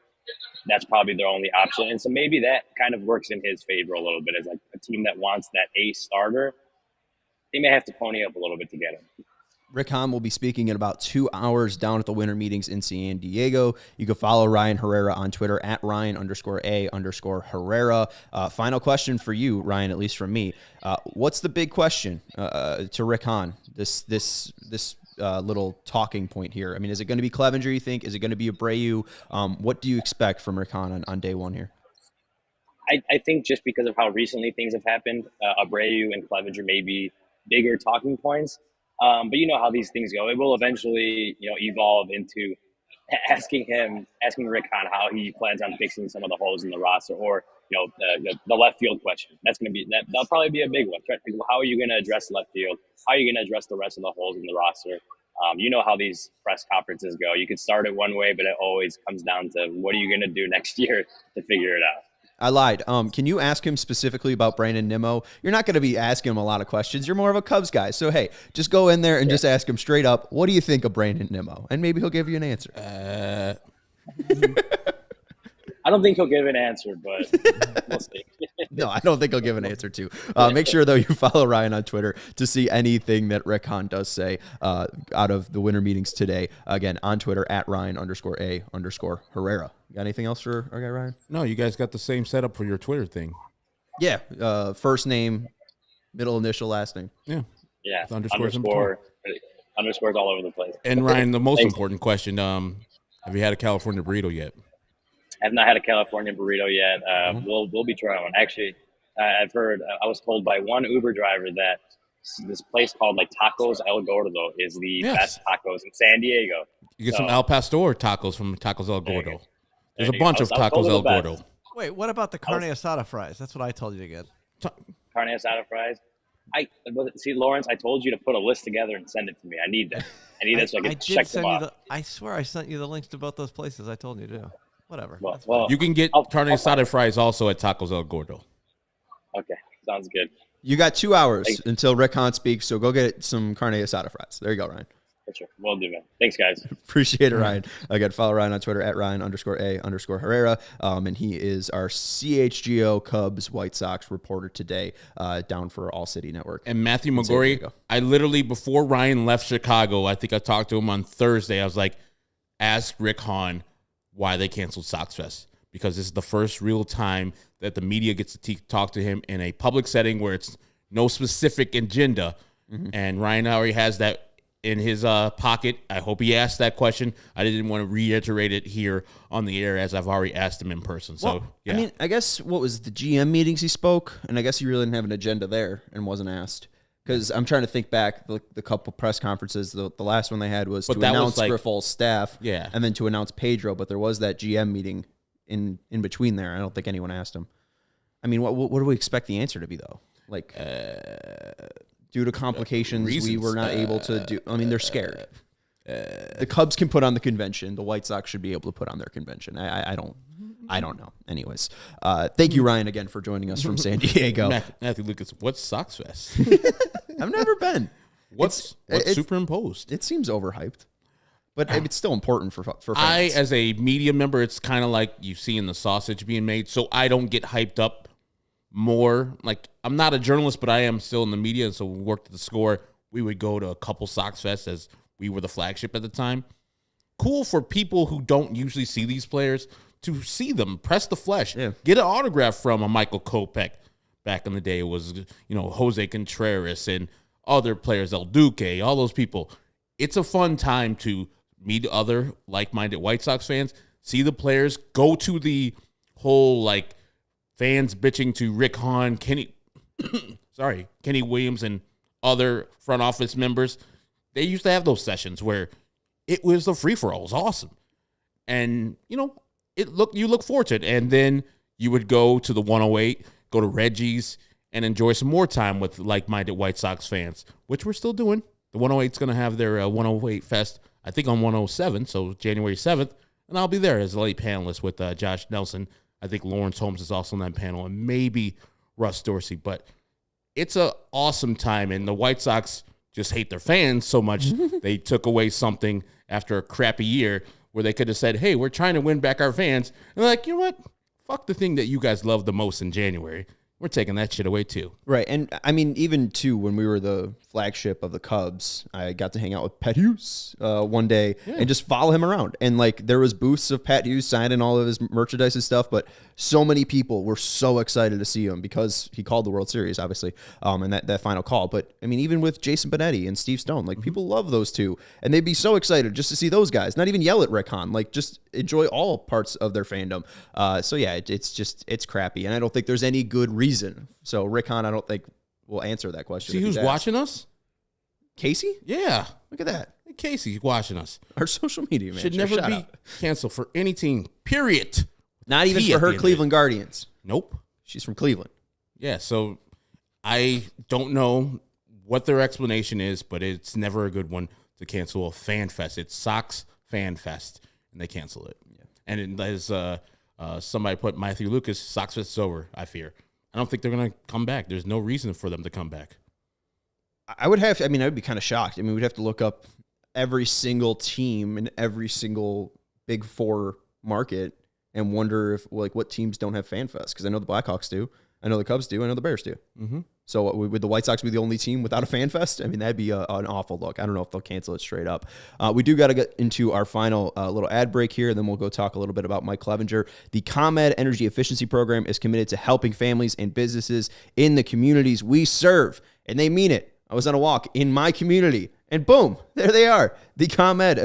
that's probably their only option. And so maybe that kind of works in his favor a little bit, as like a team that wants that ace starter. They may have to pony up a little bit to get him. Rick Hahn will be speaking in about 2 hours down at the Winter Meetings in San Diego. You can follow Ryan Herrera on Twitter at Ryan_A_Herrera. Final question for you, Ryan, at least from me. What's the big question to Rick Hahn, this little talking point here? I mean, is it going to be Clevinger, you think? Is it going to be Abreu? What do you expect from Rick Hahn on day one here? I think just because of how recently things have happened, Abreu and Clevinger may be bigger talking points. But you know how these things go. It will eventually, evolve into asking Rick Hahn how he plans on fixing some of the holes in the roster, or the left field question. That'll probably be a big one. How are you going to address left field? How are you going to address the rest of the holes in the roster? You know how these press conferences go. You could start it one way, but it always comes down to what are you going to do next year to figure it out. I lied. Can you ask him specifically about Brandon Nimmo? You're not going to be asking him a lot of questions. You're more of a Cubs guy. So, hey, just go in there and just ask him straight up, what do you think of Brandon Nimmo? And maybe he'll give you an answer. I don't think he'll give an answer, but we'll see. No, I don't think he'll give an answer too. Make sure, though, you follow Ryan on Twitter to see anything that Rick Hahn does say out of the Winter Meetings today. Again, on Twitter at Ryan_A_Herrera. Got anything else for our guy Ryan? No, you guys got the same setup for your Twitter thing. Yeah. First name, middle initial, last name. Yeah. Underscores all over the place. And Ryan, the most important question, have you had a California burrito yet? I have not had a California burrito yet. We'll be trying one. Actually, I've heard, I was told by one Uber driver that this place called Tacos El Gordo is the best tacos in San Diego. You get some Al Pastor tacos from Tacos El Gordo. There's a bunch of Tacos El Gordo. Wait, what about the carne asada fries? That's what I told you to get. Carne asada fries? See, Lawrence, I told you to put a list together and send it to me. I need that. I need that so I can check them out. I swear I sent you the links to both those places. I told you to. Whatever. Well, you can get carne asada fries also at Tacos El Gordo. Okay, sounds good. You got 2 hours until Rick Hahn speaks, so go get some carne asada fries. There you go, Ryan. For sure. Will do, man. Thanks, guys. Appreciate it, Ryan. Again, follow Ryan on Twitter at Ryan_A_Herrera. And he is our CHGO Cubs White Sox reporter today, down for All City Network. And Matthew McGorry, I literally, before Ryan left Chicago, I think I talked to him on Thursday. I was like, ask Rick Hahn why they canceled Sox Fest, because this is the first real time that the media gets to talk to him in a public setting where it's no specific agenda. Mm-hmm. And Ryan already has that in his pocket. I hope he asked that question. I didn't want to reiterate it here on the air, as I've already asked him in person. So, well, yeah. I mean, I guess what was the GM meetings he spoke, and I guess he really didn't have an agenda there and wasn't asked. Because I'm trying to think back, the couple press conferences, the last one they had was to announce Grifol's staff, and then to announce Pedro, but there was that GM meeting in between there. I don't think anyone asked him. I mean, what do we expect the answer to be, though? Due to complications, we were not able to do. I mean, they're scared. The Cubs can put on the convention. The White Sox should be able to put on their convention. I don't know. Anyways, thank you, Ryan, again for joining us from San Diego. Matthew Lucas, what's Sox Fest? I've never been. What's superimposed? It seems overhyped, but it's still important for fans. As a media member, it's kind of like you seeing the sausage being made, so I don't get hyped up more. Like, I'm not a journalist, but I am still in the media, and so we worked at the Score. We would go to a couple Sox Fests as we were the flagship at the time. Cool for people who don't usually see these players to see them, press the flesh, get an autograph from a Michael Kopech. Back in the day, it was, Jose Contreras and other players, El Duque, all those people. It's a fun time to meet other like-minded White Sox fans, see the players, go to the whole, fans bitching to Rick Hahn, Kenny Williams, and other front office members. They used to have those sessions where it was a free-for-all. It was awesome. And, you look forward to it. And then you would go to the 108, go to Reggie's, and enjoy some more time with like-minded White Sox fans, which we're still doing. The 108's going to have their 108 Fest, I think, on 107, so January 7th, and I'll be there as a late panelist with Josh Nelson. I think Lawrence Holmes is also on that panel, and maybe Russ Dorsey. But it's an awesome time, and the White Sox just hate their fans so much they took away something after a crappy year where they could have said, hey, we're trying to win back our fans. And they're like, you know what? Fuck the thing that you guys love the most in January. We're taking that shit away too. Right. And I mean, even too, when we were the flagship of the Cubs, I got to hang out with Pat Hughes one day and just follow him around. And like, there was booths of Pat Hughes signing all of his merchandise and stuff, but so many people were so excited to see him because he called the World Series, obviously, and that final call. But I mean, even with Jason Benetti and Steve Stone, like people love those two, and they'd be so excited just to see those guys, not even yell at Rick Hahn, like just enjoy all parts of their fandom. So yeah, it's crappy. And I don't think there's any good reason. So Rick Hahn, I don't think will answer that question. See who's watching us? Casey? Yeah. Look at that. Hey, Casey's watching us. Our social media man should never be canceled for any team, period. Not even for her Cleveland Guardians. Nope. She's from Cleveland. Yeah, so I don't know what their explanation is, but it's never a good one to cancel a fan fest. It's Sox Fan Fest, and they cancel it. Yeah. And as somebody put, Matthew Lucas, Sox Fest is over, I fear. I don't think they're going to come back. There's no reason for them to come back. I would be kind of shocked. I mean, we'd have to look up every single team in every single Big Four market and wonder if, like, what teams don't have Fan Fest. Because I know the Blackhawks do. I know the Cubs do. I know the Bears do. Mm-hmm. So would the White Sox be the only team without a Fan Fest? I mean, that'd be an awful look. I don't know if they'll cancel it straight up. We do got to get into our final little ad break here, and then we'll go talk a little bit about Mike Clevinger. The ComEd Energy Efficiency Program is committed to helping families and businesses in the communities we serve, and they mean it. I was on a walk in my community, and boom, there they are. The ComEd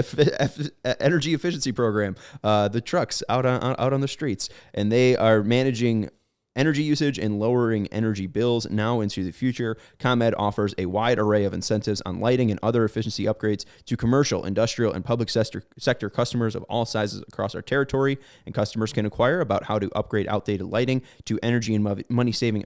Energy Efficiency Program, the trucks out on the streets, and they are managing energy usage and lowering energy bills now into the future. ComEd offers a wide array of incentives on lighting and other efficiency upgrades to commercial, industrial, and public sector customers of all sizes across our territory, and customers can inquire about how to upgrade outdated lighting to energy and money-saving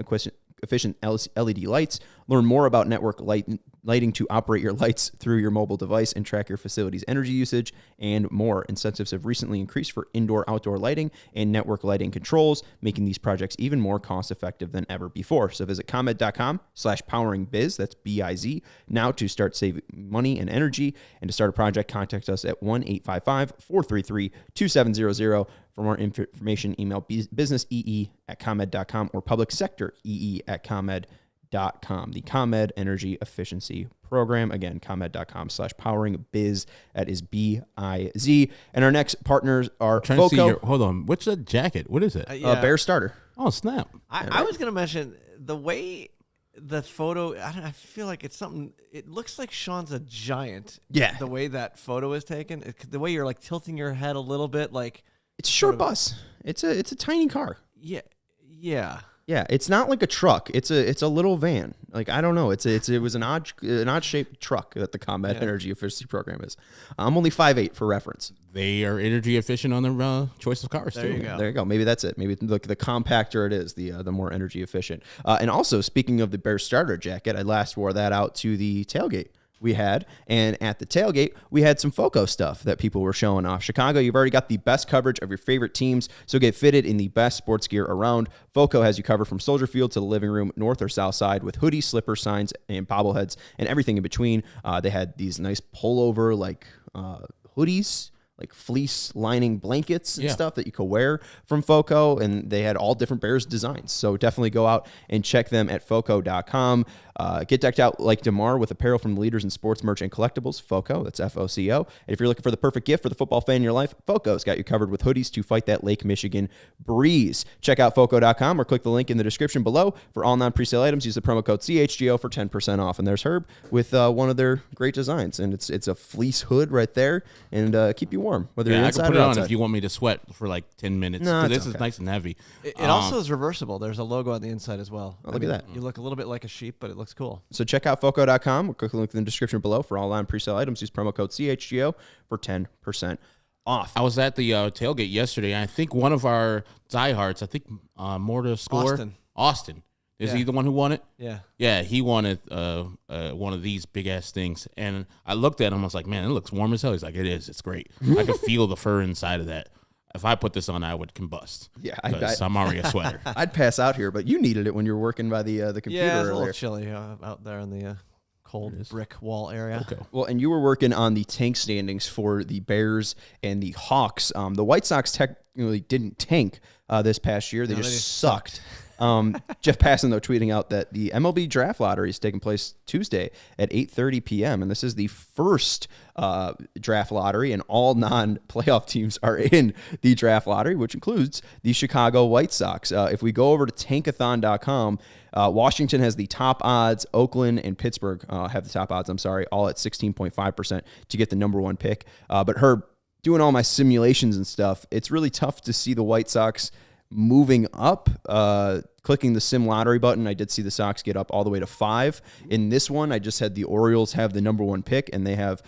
efficient LED lights. Learn more about network lighting to operate your lights through your mobile device and track your facility's energy usage, and more. Incentives have recently increased for indoor-outdoor lighting and network lighting controls, making these projects even more cost-effective than ever before. So visit ComEd.com/poweringbiz, that's B-I-Z, now to start saving money and energy. And to start a project, contact us at 1-855-433-2700. For more information, email businessee@ComEd.com or publicsectoree@ComEd.com. The ComEd Energy Efficiency Program. Again, ComEd.com/poweringbiz. That is B-I-Z. And our next partners are FOCO. Hold on. What's that jacket? What is it? Bear starter. Oh, snap. I was going to mention the way the photo, I feel like it's something, it looks like Sean's a giant. Yeah. The way that photo is taken, the way you're like tilting your head a little bit, like. It's a short bus. It's a tiny car. Yeah. Yeah, it's not like a truck. It's a little van. Like, I don't know. It was an odd shaped truck that the ComEd Energy Efficiency Program is. I'm only 5'8" for reference. They are energy efficient on their choice of cars. There you go. There you go. Maybe that's it. Maybe the compactor it is, the more energy efficient. And also, speaking of the Bear starter jacket, I last wore that out to the tailgate we had, and at the tailgate we had some FOCO stuff that people were showing off. Chicago, you've already got the best coverage of your favorite teams, so get fitted in the best sports gear around. FOCO has you covered from Soldier Field to the living room, north or south side, with hoodies, slippers, signs, and bobbleheads, and everything in between. They had these nice pullover like hoodies, like fleece lining blankets and stuff that you could wear from FOCO, and they had all different Bears designs. So definitely go out and check them at FOCO.com. Get decked out like DeMar with apparel from the leaders in sports merch and collectibles. FOCO, that's FOCO. And if you're looking for the perfect gift for the football fan in your life, FOCO's got you covered with hoodies to fight that Lake Michigan breeze. Check out FOCO.com or click the link in the description below. For all non-presale items, use the promo code CHGO for 10% off. And there's Herb with one of their great designs. And it's a fleece hood right there, and keep you warm, whether you're inside I can put or it on outside. if you want me to sweat for like 10 minutes. No, this is okay. nice and heavy. It also is reversible. There's a logo on the inside as well. Look at that. You look a little bit like a sheep, but it looks cool. So check out FOCO.com or click the link in the description below for all non-presale items. Use promo code CHGO for 10% off. I was at the tailgate yesterday, and I think one of our diehards, more to score. Austin. Is he the one who won it? Yeah. Yeah, he wanted one of these big-ass things. And I looked at him. I was like, man, it looks warm as hell. He's like, it is. It's great. I could feel the fur inside of that. If I put this on, I would combust. Yeah, I'm already a sweater. I'd pass out here, but you needed it when you were working by the computer Yeah, it's a earlier. little chilly out there in the cold brick wall area. Okay. Well, and you were working on the tank standings for the Bears and the Hawks. The White Sox technically didn't tank this past year. They just sucked. Jeff Passan, though, tweeting out that the MLB draft lottery is taking place Tuesday at 8:30 p.m. And this is the first draft lottery, and all non-playoff teams are in the draft lottery, which includes the Chicago White Sox. If we go over to tankathon.com, Washington has the top odds. Oakland and Pittsburgh have the top odds, all at 16.5% to get the number one pick. But Herb, doing all my simulations and stuff, it's really tough to see the White Sox moving up. Clicking the sim lottery button, I did see the Sox get up all the way to 5. In this one, I just had the Orioles have the number one pick, and they have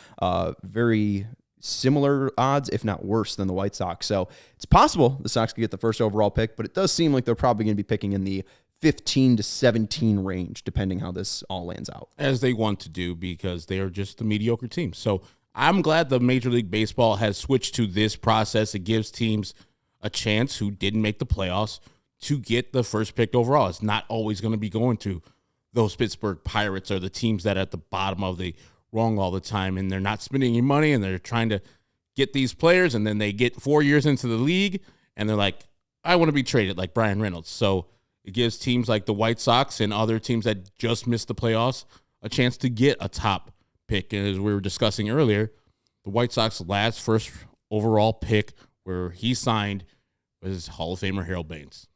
very similar odds, if not worse, than the White Sox. So it's possible the Sox could get the first overall pick, but it does seem like they're probably going to be picking in the 15 to 17 range, depending how this all lands out. As they want to do, because they are just a mediocre team. So I'm glad the Major League Baseball has switched to this process. It gives teams a chance who didn't make the playoffs to get the first pick overall. It's not always going to be going to those Pittsburgh Pirates or the teams that are at the bottom of the rung all the time, and they're not spending any money, and they're trying to get these players, and then they get 4 years into the league, and they're like, I want to be traded, like Brian Reynolds. So it gives teams like the White Sox and other teams that just missed the playoffs a chance to get a top pick. And as we were discussing earlier, the White Sox last first overall pick where he signed was Hall of Famer Harold Baines.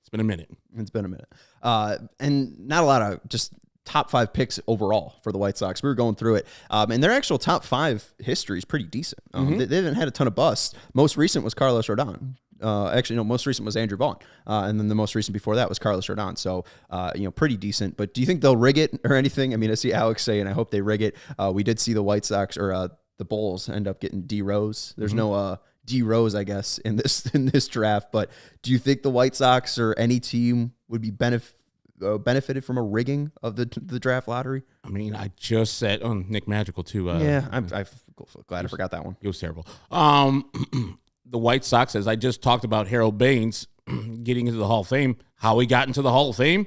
It's been a minute. And not a lot of just top 5 picks overall for the White Sox. We were going through it. And their actual top 5 history is pretty decent. They haven't had a ton of busts. Most recent was Carlos Rodon. Most recent was Andrew Vaughn. And then the most recent before that was Carlos Rodon. So, pretty decent. But do you think they'll rig it or anything? I mean, I see Alex saying, I hope they rig it. We did see the White Sox or the Bulls end up getting D Rose. There's no D Rose, I guess, in this draft. But do you think the White Sox or any team would be benefited from a rigging of the draft lottery? I mean, I just said Nick Magical too. I'm glad I forgot that one. It was terrible. The White Sox, as I just talked about Harold Baines getting into the Hall of Fame, how he got into the Hall of Fame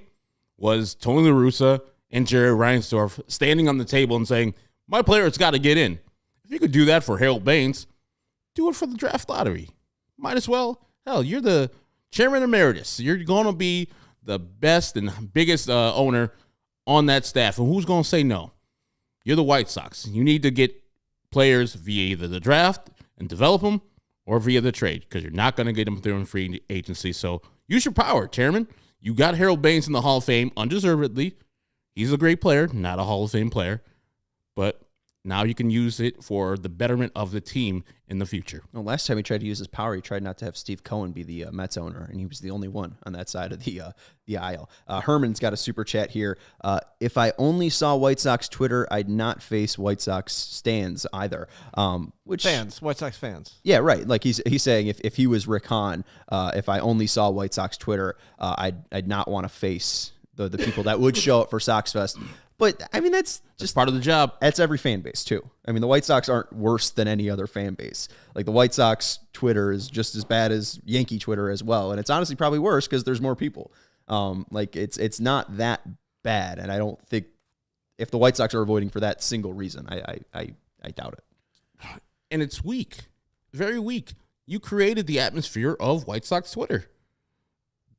was Tony La Russa and Jerry Reinsdorf standing on the table and saying, my player's got to get in. If you could do that for Harold Baines, do it for the draft lottery. Might as well. Hell, you're the chairman emeritus. You're going to be the best and biggest owner on that staff. And who's going to say no? You're the White Sox. You need to get players via either the draft and develop them or via the trade, because you're not going to get them through in free agency. So use your power, chairman. You got Harold Baines in the Hall of Fame undeservedly. He's a great player, not a Hall of Fame player. But now you can use it for the betterment of the team in the future. Well, last time he tried to use his power, he tried not to have Steve Cohen be the Mets owner, and he was the only one on that side of the aisle. Herman's got a super chat here. If I only saw White Sox Twitter, I'd not face White Sox stands either. White Sox fans. Yeah, right. Like he's saying if he was Rick Hahn, if I only saw White Sox Twitter, I'd not want to face the people that would show up for Sox Fest. But, I mean, that's just part of the job. That's every fan base, too. I mean, the White Sox aren't worse than any other fan base. Like, the White Sox Twitter is just as bad as Yankee Twitter as well. And it's honestly probably worse because there's more people. It's not that bad. And I don't think if the White Sox are avoiding for that single reason, I doubt it. And it's weak. Very weak. You created the atmosphere of White Sox Twitter.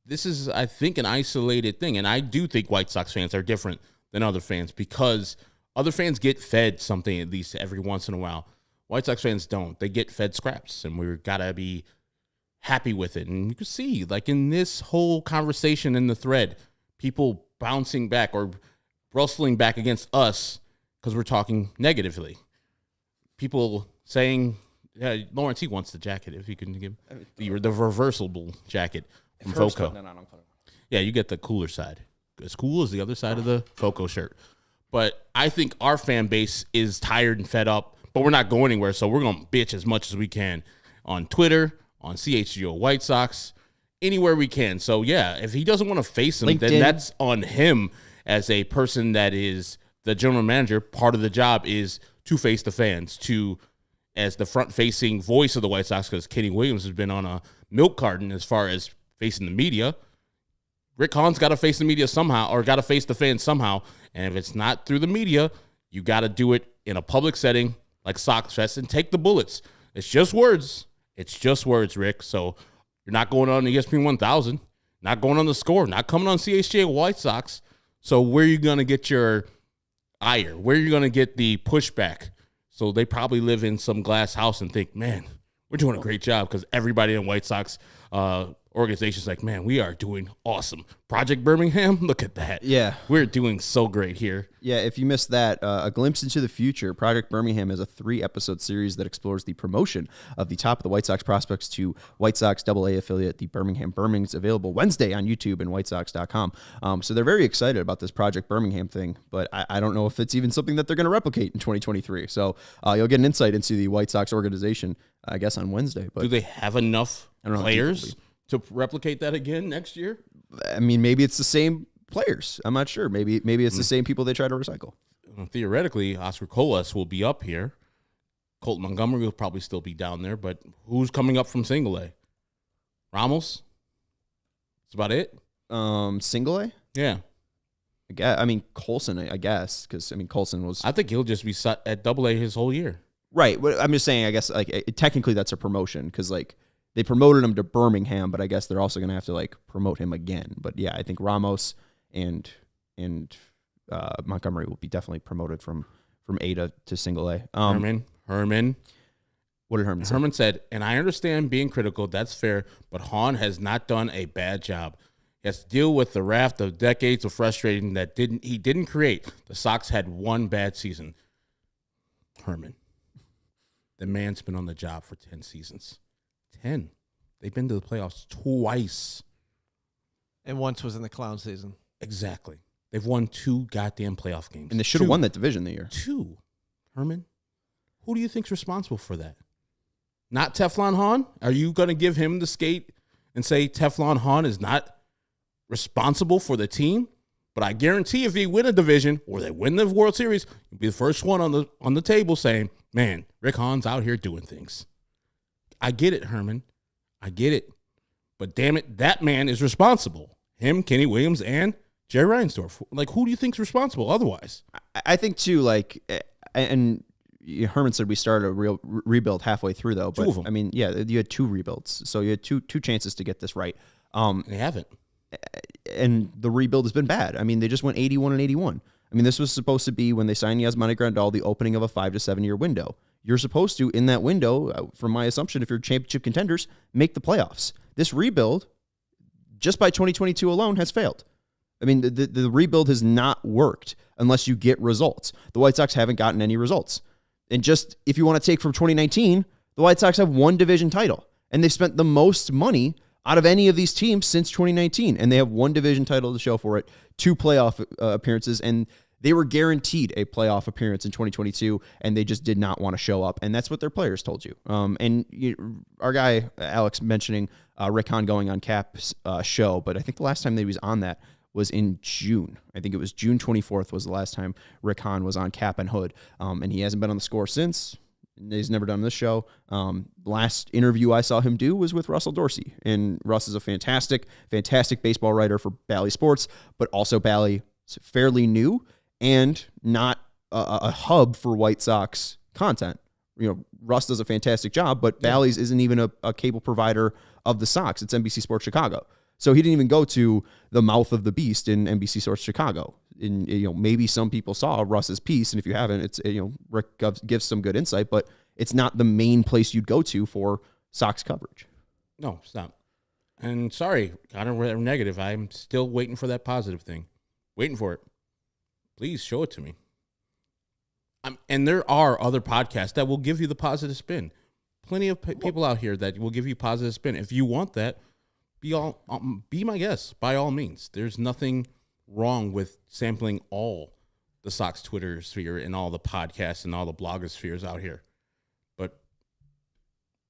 This is, I think, an isolated thing. And I do think White Sox fans are different than other fans, because other fans get fed something at least every once in a while. White Sox fans don't. They get fed scraps, and we've got to be happy with it. And you can see, like in this whole conversation in the thread, people bouncing back or rustling back against us because we're talking negatively. People saying, Lawrence, he wants the jacket. If you can give the reversible jacket from Foco. Yeah, you get the cooler side. As cool as the other side of the Foco shirt. But I think our fan base is tired and fed up, but we're not going anywhere, so we're going to bitch as much as we can on Twitter, on CHGO White Sox, anywhere we can. So, yeah, if he doesn't want to face him, LinkedIn. then that's on him as a person that is the general manager. Part of the job is to face the fans, as the front-facing voice of the White Sox, because Kenny Williams has been on a milk carton as far as facing the media. Rick Hahn's got to face the media somehow, or got to face the fans somehow. And if it's not through the media, you got to do it in a public setting like Sox Fest and take the bullets. It's just words. It's just words, Rick. So you're not going on ESPN 1000, not going on The Score, not coming on CHGO White Sox. So where are you going to get your ire? Where are you going to get the pushback? So they probably live in some glass house and think, man, we're doing a great job, because everybody in White Sox organization's like, man, we are doing awesome. Project Birmingham, look at that. Yeah. We're doing so great here. Yeah, if you missed that, A Glimpse into the Future, Project Birmingham is a 3-episode series that explores the promotion of the top of the White Sox prospects to White Sox AA affiliate, the Birmingham Birmings, available Wednesday on YouTube and whitesox.com. So they're very excited about this Project Birmingham thing, but I don't know if it's even something that they're going to replicate in 2023. So you'll get an insight into the White Sox organization, I guess, on Wednesday. But do they have enough players to replicate that again next year? I mean, maybe it's the same players. I'm not sure. Maybe it's the same people they try to recycle. Theoretically, Oscar Colas will be up here. Colton Montgomery will probably still be down there, but who's coming up from Single A? Ramos? That's about it? Single A? Yeah. I mean, Colson, I guess, because, I mean, Colson was... I think he'll just be set at AA his whole year. Right. But I'm just saying, I guess, like, technically that's a promotion, because, like, they promoted him to Birmingham, but I guess they're also going to have to, like, promote him again. But, yeah, I think Ramos and Montgomery will be definitely promoted from A to Single A. Herman. What did Herman say? Herman said, and I understand being critical, that's fair, but Hahn has not done a bad job. He has to deal with the raft of decades of frustrating that he didn't create. The Sox had one bad season. Herman. The man's been on the job for 10 seasons. 10. They've been to the playoffs twice. And once was in the clown season. Exactly. They've won 2 goddamn playoff games. And they should have won that division the year. 2. Herman, who do you think's responsible for that? Not Teflon Hahn? Are you going to give him the skate and say Teflon Hahn is not responsible for the team? But I guarantee if they win a division or they win the World Series, you'll be the first one on the table saying, man, Rick Hahn's out here doing things. I get it, Herman. I get it. But damn it, that man is responsible. Him, Kenny Williams, and Jerry Reinsdorf. Like, who do you think's responsible otherwise? I think, too, like, and Herman said we started a real rebuild halfway through, though. But, 2 of them. I mean, yeah, you had 2 rebuilds. So you had two chances to get this right. They haven't. And the rebuild has been bad. I mean, they just went 81-81. I mean, this was supposed to be, when they signed Yasmani Grandal, the opening of a 5 to 7 year window. You're supposed to, in that window, from my assumption, if you're championship contenders, make the playoffs. This rebuild, just by 2022 alone, has failed. I mean, the rebuild has not worked unless you get results. The White Sox haven't gotten any results. And just, if you want to take from 2019, the White Sox have 1 division title. And they've spent the most money out of any of these teams since 2019. And they have 1 division title to show for it, 2 playoff appearances, and they were guaranteed a playoff appearance in 2022, and they just did not want to show up. And that's what their players told you. Our guy, Alex, mentioning Rick Hahn going on Cap's show, but I think the last time that he was on that was in June. I think it was June 24th was the last time Rick Hahn was on Cap and Hood. And he hasn't been on The Score since. He's never done this show. Last interview I saw him do was with Russell Dorsey. And Russ is a fantastic baseball writer for Bally Sports, but also Bally is fairly new and not a hub for White Sox content. You know, Russ does a fantastic job, but Bally's isn't even a cable provider of the Sox. It's NBC Sports Chicago. So he didn't even go to the mouth of the beast in NBC Sports Chicago. And, maybe some people saw Russ's piece, and if you haven't, it's, Rick gives some good insight, but it's not the main place you'd go to for Sox coverage. No, it's not. And sorry, kind of negative. I'm still waiting for that positive thing. Waiting for it. Please show it to me. And there are other podcasts that will give you the positive spin. Plenty of people out here that will give you positive spin. If you want that, be my guest, by all means. There's nothing wrong with sampling all the Sox Twitter sphere and all the podcasts and all the blogospheres out here. But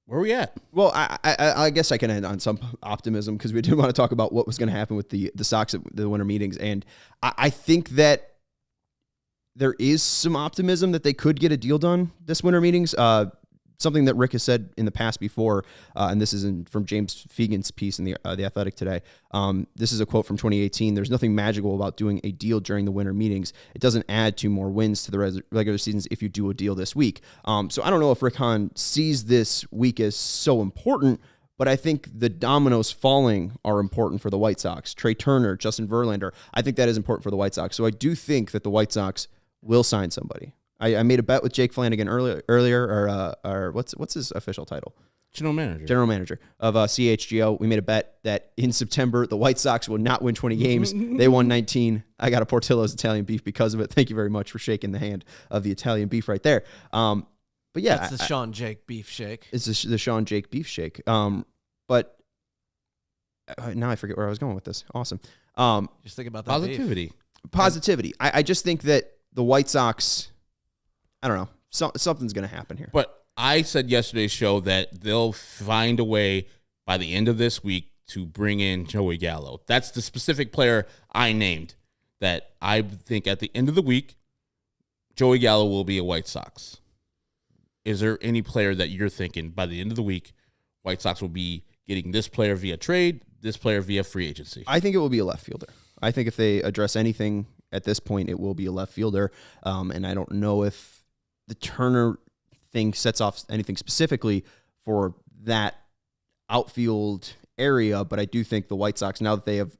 Where are we at? Well, I guess I can end on some optimism because we did want to talk about what was going to happen with the Sox at the winter meetings. And I think that there is some optimism that they could get a deal done this winter meetings. Something that Rick has said in the past before, and this is from James Fegan's piece in the Athletic today. This is a quote from 2018. There's nothing magical about doing a deal during the winter meetings. It doesn't add 2 more wins to the regular seasons if you do a deal this week. So I don't know if Rick Hahn sees this week as so important, but I think the dominoes falling are important for the White Sox. Trey Turner, Justin Verlander, I think that is important for the White Sox. So I do think that the White Sox will sign somebody. I made a bet with Jake Flanagan earlier, or what's his official title? General manager of CHGO. We made a bet that in September the White Sox will not win 20 games. They won 19. I got a Portillo's Italian beef because of it. Thank you very much for shaking the hand of the Italian beef right there. But yeah, that's the Sean Jake beef shake. It's the Sean Jake beef shake. But now I forget where I was going with this. Awesome. Just think about that positivity. I just think that the White Sox, I don't know, something's going to happen here. But I said yesterday's show that they'll find a way by the end of this week to bring in Joey Gallo. That's the specific player I named that I think at the end of the week, Joey Gallo will be a White Sox. Is there any player that you're thinking by the end of the week, White Sox will be getting this player via trade, this player via free agency? I think it will be a left fielder. I think if they address anything at this point, it will be a left fielder. And I don't know if the Turner thing sets off anything specifically for that outfield area, but I do think the White Sox, now that they have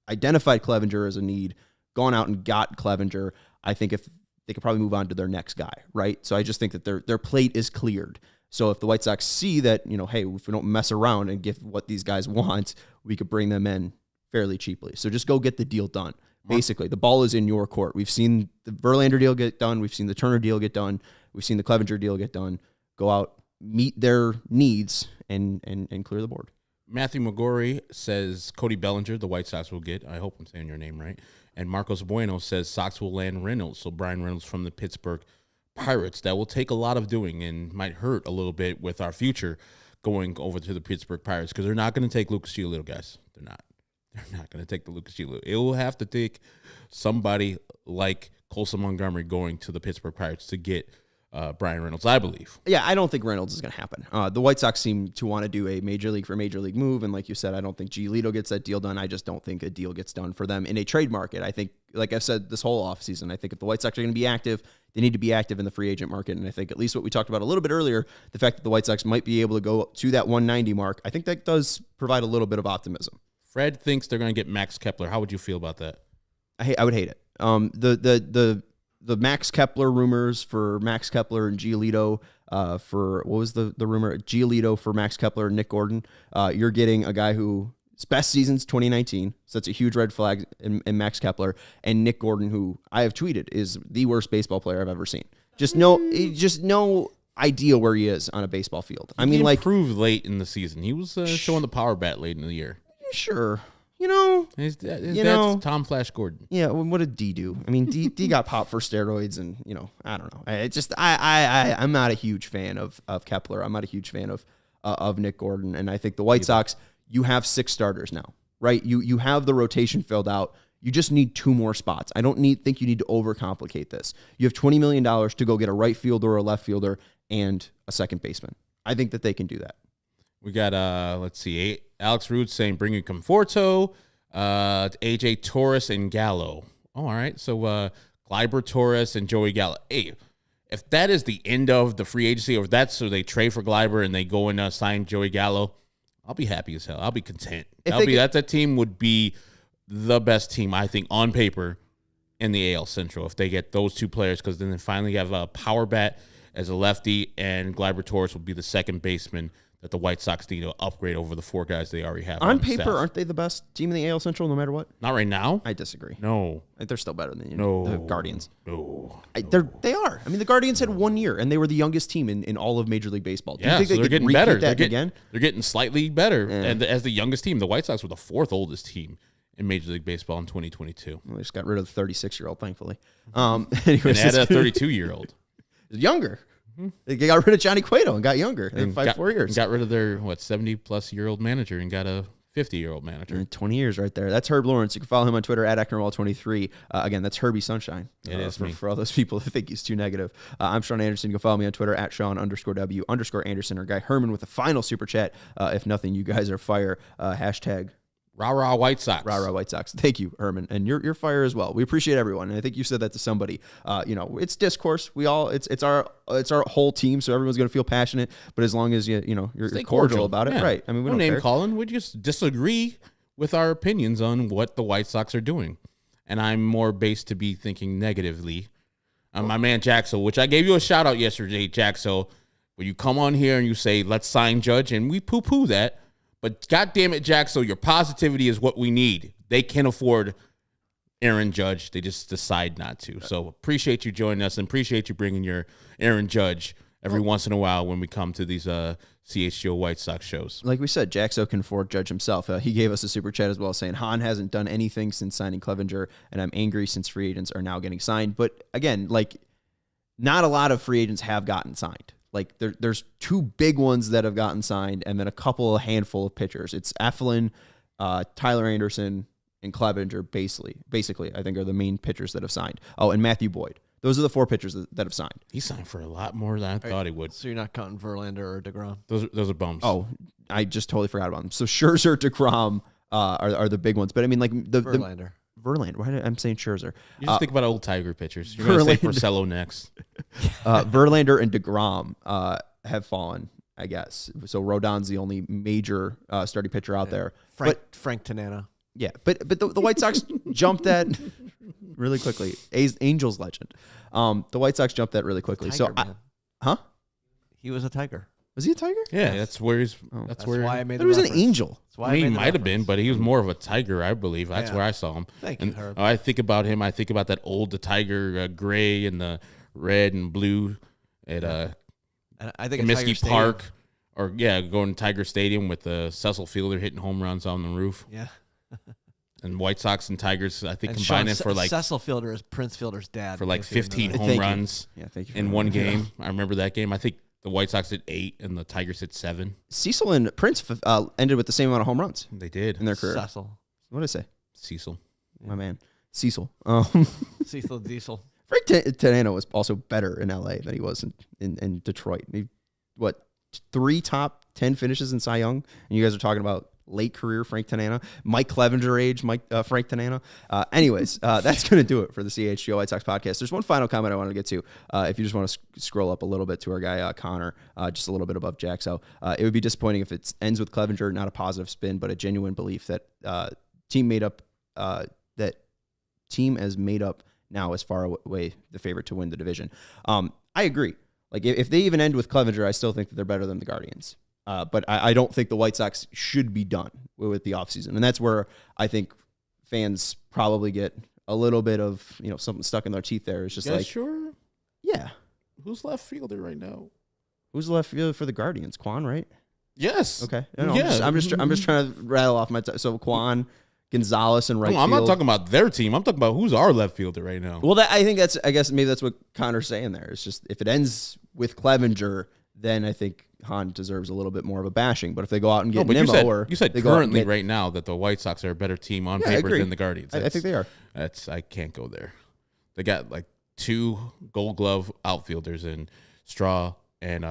identified Clevinger as a need, gone out and got Clevinger, I think if they could probably move on to their next guy, right? So I just think that their plate is cleared. So if the White Sox see that, hey, if we don't mess around and give what these guys want, we could bring them in fairly cheaply. So just go get the deal done. Basically, the ball is in your court. We've seen the Verlander deal get done. We've seen the Turner deal get done. We've seen the Clevinger deal get done. Go out, meet their needs, and clear the board. Matthew McGorry says Cody Bellinger, the White Sox will get. I hope I'm saying your name right. And Marcos Bueno says Sox will land Reynolds. So Brian Reynolds from the Pittsburgh Pirates. That will take a lot of doing and might hurt a little bit with our future going over to the Pittsburgh Pirates because they're not going to take Lucas Giolito, guys. They're not. They're not going to take the Lucas Giolito. It will have to take somebody like Colson Montgomery going to the Pittsburgh Pirates to get Brian Reynolds, I believe. Yeah, I don't think Reynolds is going to happen. The White Sox seem to want to do a major league move, and like you said, I don't think Giolito gets that deal done. I just don't think a deal gets done for them in a trade market. I think, like I've said this whole offseason, I think if the White Sox are going to be active, they need to be active in the free agent market, and I think at least what we talked about a little bit earlier, the fact that the White Sox might be able to go to that 190 mark, I think that does provide a little bit of optimism. Fred thinks they're going to get Max Kepler. How would you feel about that? I would hate it. The Max Kepler rumors for Max Kepler and Giolito for what was the rumor? Giolito for Max Kepler and Nick Gordon. You're getting a guy whose best season's 2019, so that's a huge red flag in Max Kepler, and Nick Gordon, who I have tweeted is the worst baseball player I've ever seen. Just no idea where he is on a baseball field. He improved late in the season. He was showing the power bat late in the year. Sure. His dad's Tom Flash Gordon. Yeah, what did D do? I mean, D got popped for steroids, and I don't know. I'm not a huge fan of Kepler. I'm not a huge fan of Nick Gordon, and I think the White Sox, you have 6 starters now, right? You have the rotation filled out. You just need 2 more spots. I don't think you need to overcomplicate this. You have $20 million to go get a right fielder or a left fielder and a second baseman. I think that they can do that. We got, let's see, Alex Root saying bring in Conforto, AJ Torres, and Gallo. Oh, all right. So Gleyber Torres and Joey Gallo. Hey, if that is the end of the free agency, or if that's so they trade for Gleyber and they go and sign Joey Gallo, I'll be happy as hell. I'll be content. That team would be the best team, I think, on paper in the AL Central if they get those 2 players, because then they finally have a power bat as a lefty, and Gleyber Torres will be the second baseman that the White Sox need to upgrade over the 4 guys they already have. On paper, aren't they the best team in the AL Central no matter what? Not right now. I disagree. No. They're still better than the Guardians. No. They are. I mean, the Guardians had 1 year, and they were the youngest team in all of Major League Baseball. Do you think they're getting better. They're getting slightly better. Yeah. And as the youngest team, the White Sox were the 4th oldest team in Major League Baseball in 2022. Well, they just got rid of the 36-year-old, thankfully. Anyways, and added a 32-year-old. Younger. They got rid of Johnny Cueto and got younger. They got 4 years. Got rid of their 70-plus-year-old manager and got a 50-year-old manager. 20 years right there. That's Herb Lawrence. You can follow him on Twitter at Ecknerwall23. Again, that's Herbie Sunshine. It is for all those people who think he's too negative. I'm Sean Anderson. You can follow me on Twitter at Sean_W_Anderson. Our guy Herman with a final super chat. If nothing, you guys are fire. Hashtag Rah-rah White Sox. Rah-rah White Sox. Thank you, Herman. And you're fire as well. We appreciate everyone. And I think you said that to somebody. It's discourse. It's our whole team, so everyone's going to feel passionate. But as long as you're cordial about it, right? I mean, we don't name calling. We just disagree with our opinions on what the White Sox are doing. And I'm more based to be thinking negatively. My man Jaxo, which I gave you a shout out yesterday, Jaxo, when you come on here and you say, let's sign Judge, and we poo-poo that. But God damn it, Jaxo, your positivity is what we need. They can't afford Aaron Judge. They just decide not to. So appreciate you joining us and appreciate you bringing your Aaron Judge every once in a while when we come to these CHGO White Sox shows. Like we said, Jaxo can afford Judge himself. He gave us a super chat as well saying, Han hasn't done anything since signing Clevinger, and I'm angry since free agents are now getting signed. But again, not a lot of free agents have gotten signed. There's two big ones that have gotten signed, and then a handful of pitchers. It's Eflin, Tyler Anderson, and Clevinger, basically, I think are the main pitchers that have signed. Oh, and Matthew Boyd. Those are the 4 pitchers that have signed. He signed for a lot more than I thought he would. So you're not counting Verlander or DeGrom? Those are bums. Oh, I just totally forgot about them. So Scherzer, DeGrom are the big ones. But I mean, Verlander. Verlander. Why did I'm saying Scherzer? You just think about old Tiger pitchers. You're going to say Porcello next. Verlander and DeGrom have fallen, I guess. So Rodon's the only major starting pitcher out there. Frank Tanana. Yeah, but the White Sox jumped that really quickly. Angels legend. The White Sox jumped that really quickly. Tiger, he was a Tiger. Was he a Tiger? Yeah, that's where he's. That's where why I made. He was an Angel. He might have been, but he was more of a Tiger, I believe. That's where I saw him. Thank you, Herb. I think about him. I think about that old Tiger gray and the red and blue at I think Comiskey Park, or going to Tiger Stadium with Cecil Fielder hitting home runs on the roof. Yeah. And White Sox and Tigers, I think, combined for Cecil Fielder is Prince Fielder's dad. For 15 home runs in one game. I remember that game. I think the White Sox hit 8 and the Tigers hit 7. Cecil and Prince ended with the same amount of home runs. They did in their career. Cecil. What did I say? Cecil. My man. Cecil. Cecil Diesel. Frank Tanana was also better in LA than he was in Detroit. 3 top 10 finishes in Cy Young, and you guys are talking about late career Frank Tanana, Mike Clevinger age Frank Tanana. Anyways, that's going to do it for the CHGO White Sox podcast. There's one final comment I wanted to get to. If you just want to scroll up a little bit to our guy Connor, just a little bit above Jaxo. It would be disappointing if it ends with Clevinger, not a positive spin, but a genuine belief that team as made up now is far away the favorite to win the division. I agree. If they even end with Clevinger, I still think that they're better than the Guardians. But I don't think the White Sox should be done with the offseason. And that's where I think fans probably get a little bit of, something stuck in their teeth there. It's just sure? Yeah. Who's left fielder right now? Who's left fielder for the Guardians? Quan, right? Yes. Okay. I'm just trying to rattle off my so Quan, Gonzalez, and right field. I'm not talking about their team. I'm talking about who's our left fielder right now. Well, I guess maybe that's what Connor's saying there. It's just if it ends with Clevinger, then I think Han deserves a little bit more of a bashing. But if they go out and get Nimmo, you said currently right now that the White Sox are a better team on paper than the Guardians. I think they are. I can't go there. They got 2 Gold Glove outfielders in Straw and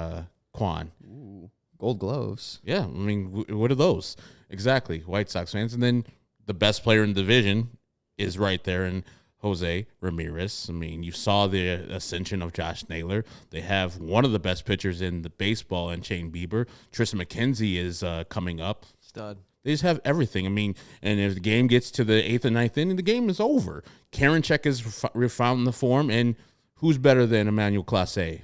Quan. Ooh, Gold Gloves. Yeah, I mean, what are those exactly? White Sox fans, and then the best player in the division is right there in Jose Ramirez. I mean, you saw the ascension of Josh Naylor. They have one of the best pitchers in the baseball in Shane Bieber. Tristan McKenzie is coming up. Stud. They just have everything. I mean, and if the game gets to the 8th and 9th inning, the game is over. Karinchak has found the form, and who's better than Emmanuel Clase?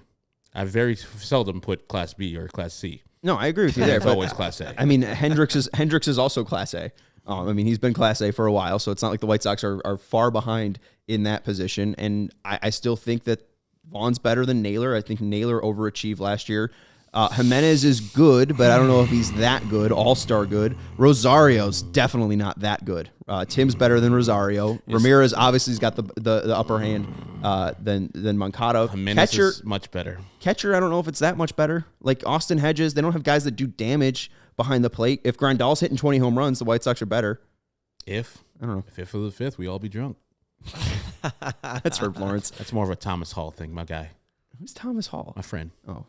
I very seldom put Class B or Class C. No, I agree with you there. It's always Class A. I mean, Hendricks is also Class A. I mean, he's been Class A for a while, so it's not like the White Sox are far behind in that position. And I still think that Vaughn's better than Naylor. I think Naylor overachieved last year. Jimenez is good, but I don't know if he's that good, all-star good. Rosario's definitely not that good. Tim's better than Rosario. Ramirez obviously has got the upper hand. than Moncada. Jimenez is much better. Catcher, I don't know if it's that much better. Like Austin Hedges, they don't have guys that do damage behind the plate. If Grandal's hitting 20 home runs, the White Sox are better. I don't know. If for the fifth, we all be drunk. That's Herb Lawrence. That's more of a Thomas Hall thing, my guy. Who's Thomas Hall? My friend. Oh.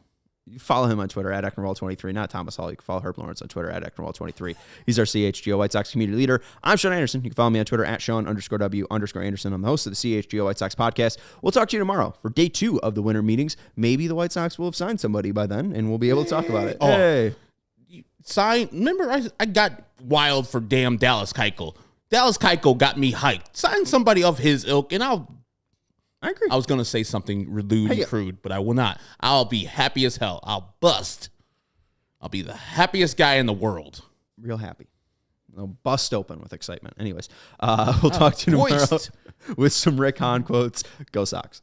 You follow him on Twitter at Ecknerwall23, not Thomas Hall. You can follow Herb Lawrence on Twitter at Ecknerwall23. He's our CHGO White Sox community leader. I'm Sean Anderson. You can follow me on Twitter at Sean_W_Anderson. I'm the host of the CHGO White Sox podcast. We'll talk to you tomorrow for day 2 of the winter meetings. Maybe the White Sox will have signed somebody by then, and we'll be able to talk about it. Oh. Hey. Remember I got wild for damn Dallas Keuchel. Dallas Keuchel got me hyped. Sign somebody of his ilk, and I agree. I was going to say something lewd and crude, but I will not. I'll be happy as hell. I'll bust. I'll be the happiest guy in the world. Real happy. I'll bust open with excitement. Anyways, we'll talk to you tomorrow with some Rick Hahn quotes. Go Sox.